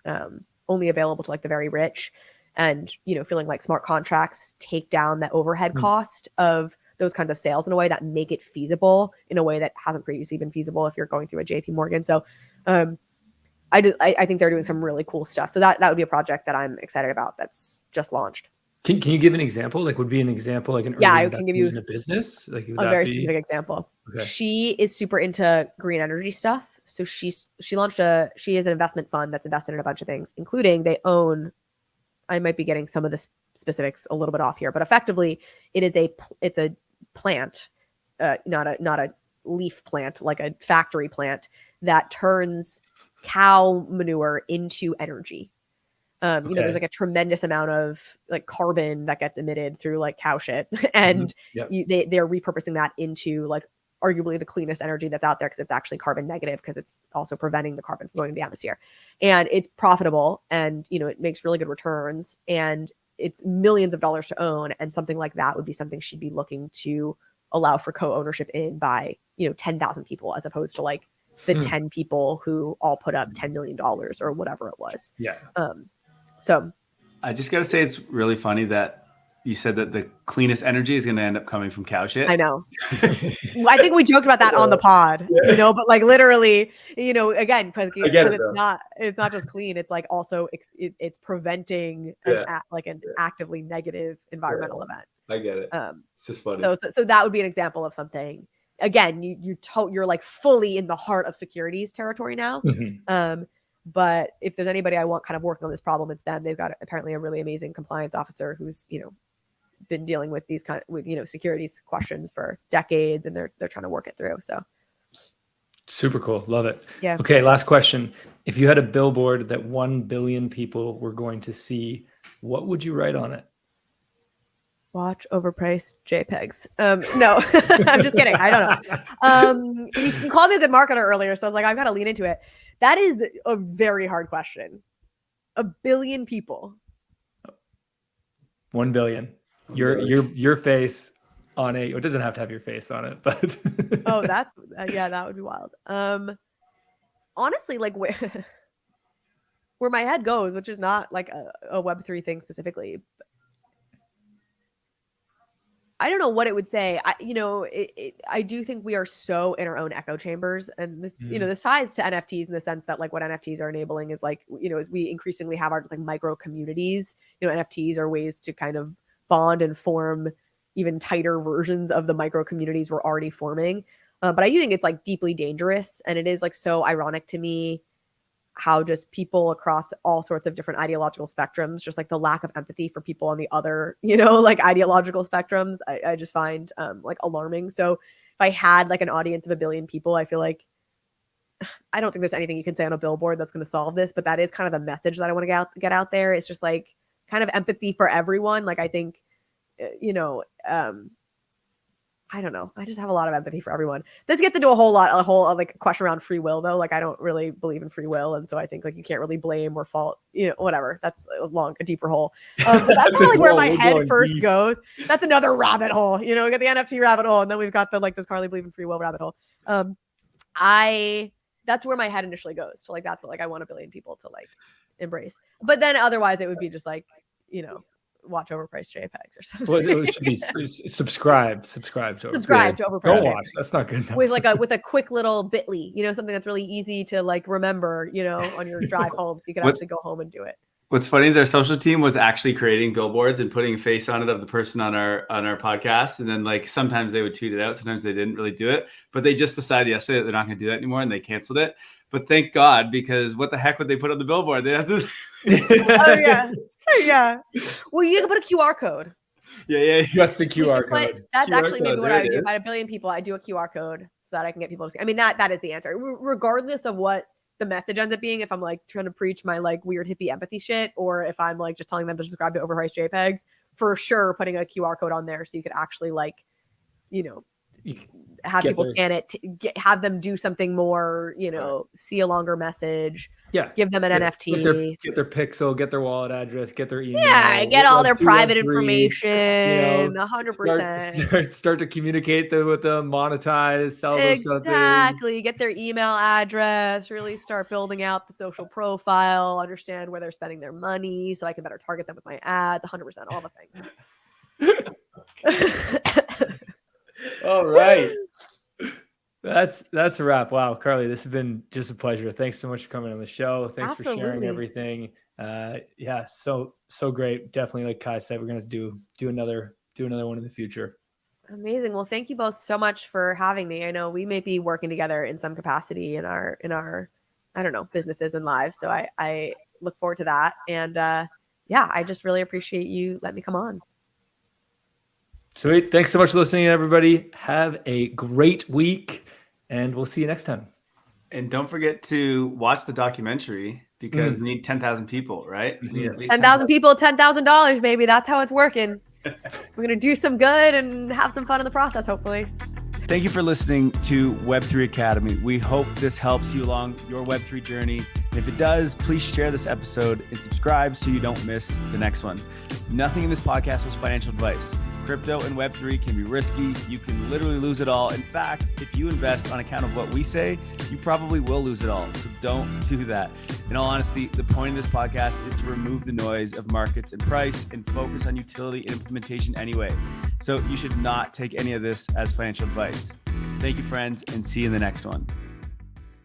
available to like the very rich. And, feeling like smart contracts take down the overhead cost of those kinds of sales in a way that make it feasible in a way that hasn't previously been feasible if you're going through a JP Morgan. So, I think they're doing some really cool stuff. So that would be a project that I'm excited about that's just launched. Can you give an example? Like, would be an exple like an early I can give you in a business, like a very specific example. Okay. She is super into green energy stuff. So she has an investment fund that's invested in a bunch of things, including they own. I might be getting some of the specifics a little bit off here, but effectively, it's a plant, not a leaf plant, like a factory plant that turns cow manure into energy. There's like a tremendous amount of like carbon that gets emitted through like cow shit, and they're repurposing that into like arguably the cleanest energy that's out there because it's actually carbon negative because it's also preventing the carbon from going to the atmosphere, and it's profitable, and it makes really good returns, and it's millions of dollars to own, and something like that would be something she'd be looking to allow for co-ownership in by 10,000 people as opposed to like the 10 people who all put up $10 million or whatever it was. Yeah. So I just got to say, it's really funny that you said that the cleanest energy is going to end up coming from cow shit. I know. I think we joked about that on the pod, but like literally, again, because it's not just clean. It's like also it's preventing an actively negative environmental event. I get it. It's just funny. So that would be an example of something. Again, you're like fully in the heart of securities territory now. Mm-hmm. But if there's anybody I want kind of working on this problem, it's them. They've got apparently a really amazing compliance officer who's, been dealing with these securities questions for decades, and they're trying to work it through. So super cool. Love it. Yeah. Okay. Last question. If you had a billboard that 1 billion people were going to see, what would you write on it? Watch overpriced JPEGs. No, I'm just kidding. I don't know. You called me a good marketer earlier, so I was like, I've got to lean into it. That is a very hard question. 1 billion people. 1 billion. Your face on it doesn't have to have your face on it, but oh, that's that would be wild. Honestly, like where my head goes, which is not like a Web3 thing specifically. I don't know what it would say. I do think we are so in our own echo chambers, and this, this ties to NFTs in the sense that like what NFTs are enabling is like, as we increasingly have our like micro communities, NFTs are ways to kind of bond and form even tighter versions of the micro communities we're already forming. But I do think it's like deeply dangerous, and it is like so ironic to me how just people across all sorts of different ideological spectrums, just like the lack of empathy for people on the other, like ideological spectrums, I just find like alarming. So if I had like an audience of 1 billion people, I feel like I don't think there's anything you can say on a billboard that's going to solve this, but that is kind of the message that I want to get out there. It's just like kind of empathy for everyone. Like I think, I don't know. I just have a lot of empathy for everyone. This gets into a whole like question around free will though. Like I don't really believe in free will. And so I think like you can't really blame or fault, whatever. That's a deeper hole. But that's kind of like where my head first goes. That's another rabbit hole. We got the NFT rabbit hole, and then we've got the like, does Carly believe in free will rabbit hole? That's where my head initially goes. So like, that's what like I want 1 billion people to like embrace. But then otherwise it would be just like, watch Overpriced JPEGs or something. Well, it should be subscribe to Subscribe to Overpriced Don't JPEGs. watch. That's not good enough. With a quick little bit.ly, something that's really easy to like remember, on your drive home, so you can actually go home and do it. What's funny is our social team was actually creating billboards and putting a face on it of the person on our podcast. And then like sometimes they would tweet it out. Sometimes they didn't really do it, but they just decided yesterday that they're not going to do that anymore. And they canceled it. But thank God, because what the heck would they put on the billboard? They have to. Oh yeah. Well, you can put a QR code. Yeah. Just a QR code. That's QR actually maybe code, what there I would it do. is. If I had 1 billion people, I do a QR code so that I can get people to. I mean, that is the answer, regardless of what the message ends up being. If I'm like trying to preach my like weird hippie empathy shit, or if I'm like just telling them to subscribe to Overpriced JPEGs, for sure putting a QR code on there so you could actually like, have people scan it, have them do something more, see a longer message. Yeah. Give them an NFT. Get their pixel, get their wallet address, get their email. Yeah, get all their 213, private information. 100%. Start to communicate with them, monetize, sell them something. Exactly. Get their email address. Really start building out the social profile. Understand where they're spending their money, so I can better target them with my ads. 100%. All the things. All right. That's a wrap. Wow, Carly, this has been just a pleasure. Thanks so much for coming on the show. Thanks for sharing everything. Yeah, so great. Definitely, like Kai said, we're gonna do another one in the future. Amazing. Well, thank you both so much for having me. I know we may be working together in some capacity in our I don't know, businesses and lives. So I look forward to that. And yeah, I just really appreciate you letting me come on. Sweet. Thanks so much for listening, everybody. Have a great week, and we'll see you next time. And don't forget to watch the documentary, because we need 10,000 people, right? We need at least 10,000 people, $10,000, baby. That's how it's working. We're going to do some good and have some fun in the process, hopefully. Thank you for listening to Web3 Academy. We hope this helps you along your Web3 journey. And if it does, please share this episode and subscribe so you don't miss the next one. Nothing in this podcast was financial advice. Crypto and Web3 can be risky. You can literally lose it all. In fact, if you invest on account of what we say, you probably will lose it all. So don't do that. In all honesty, the point of this podcast is to remove the noise of markets and price and focus on utility and implementation anyway. So you should not take any of this as financial advice. Thank you, friends, and see you in the next one.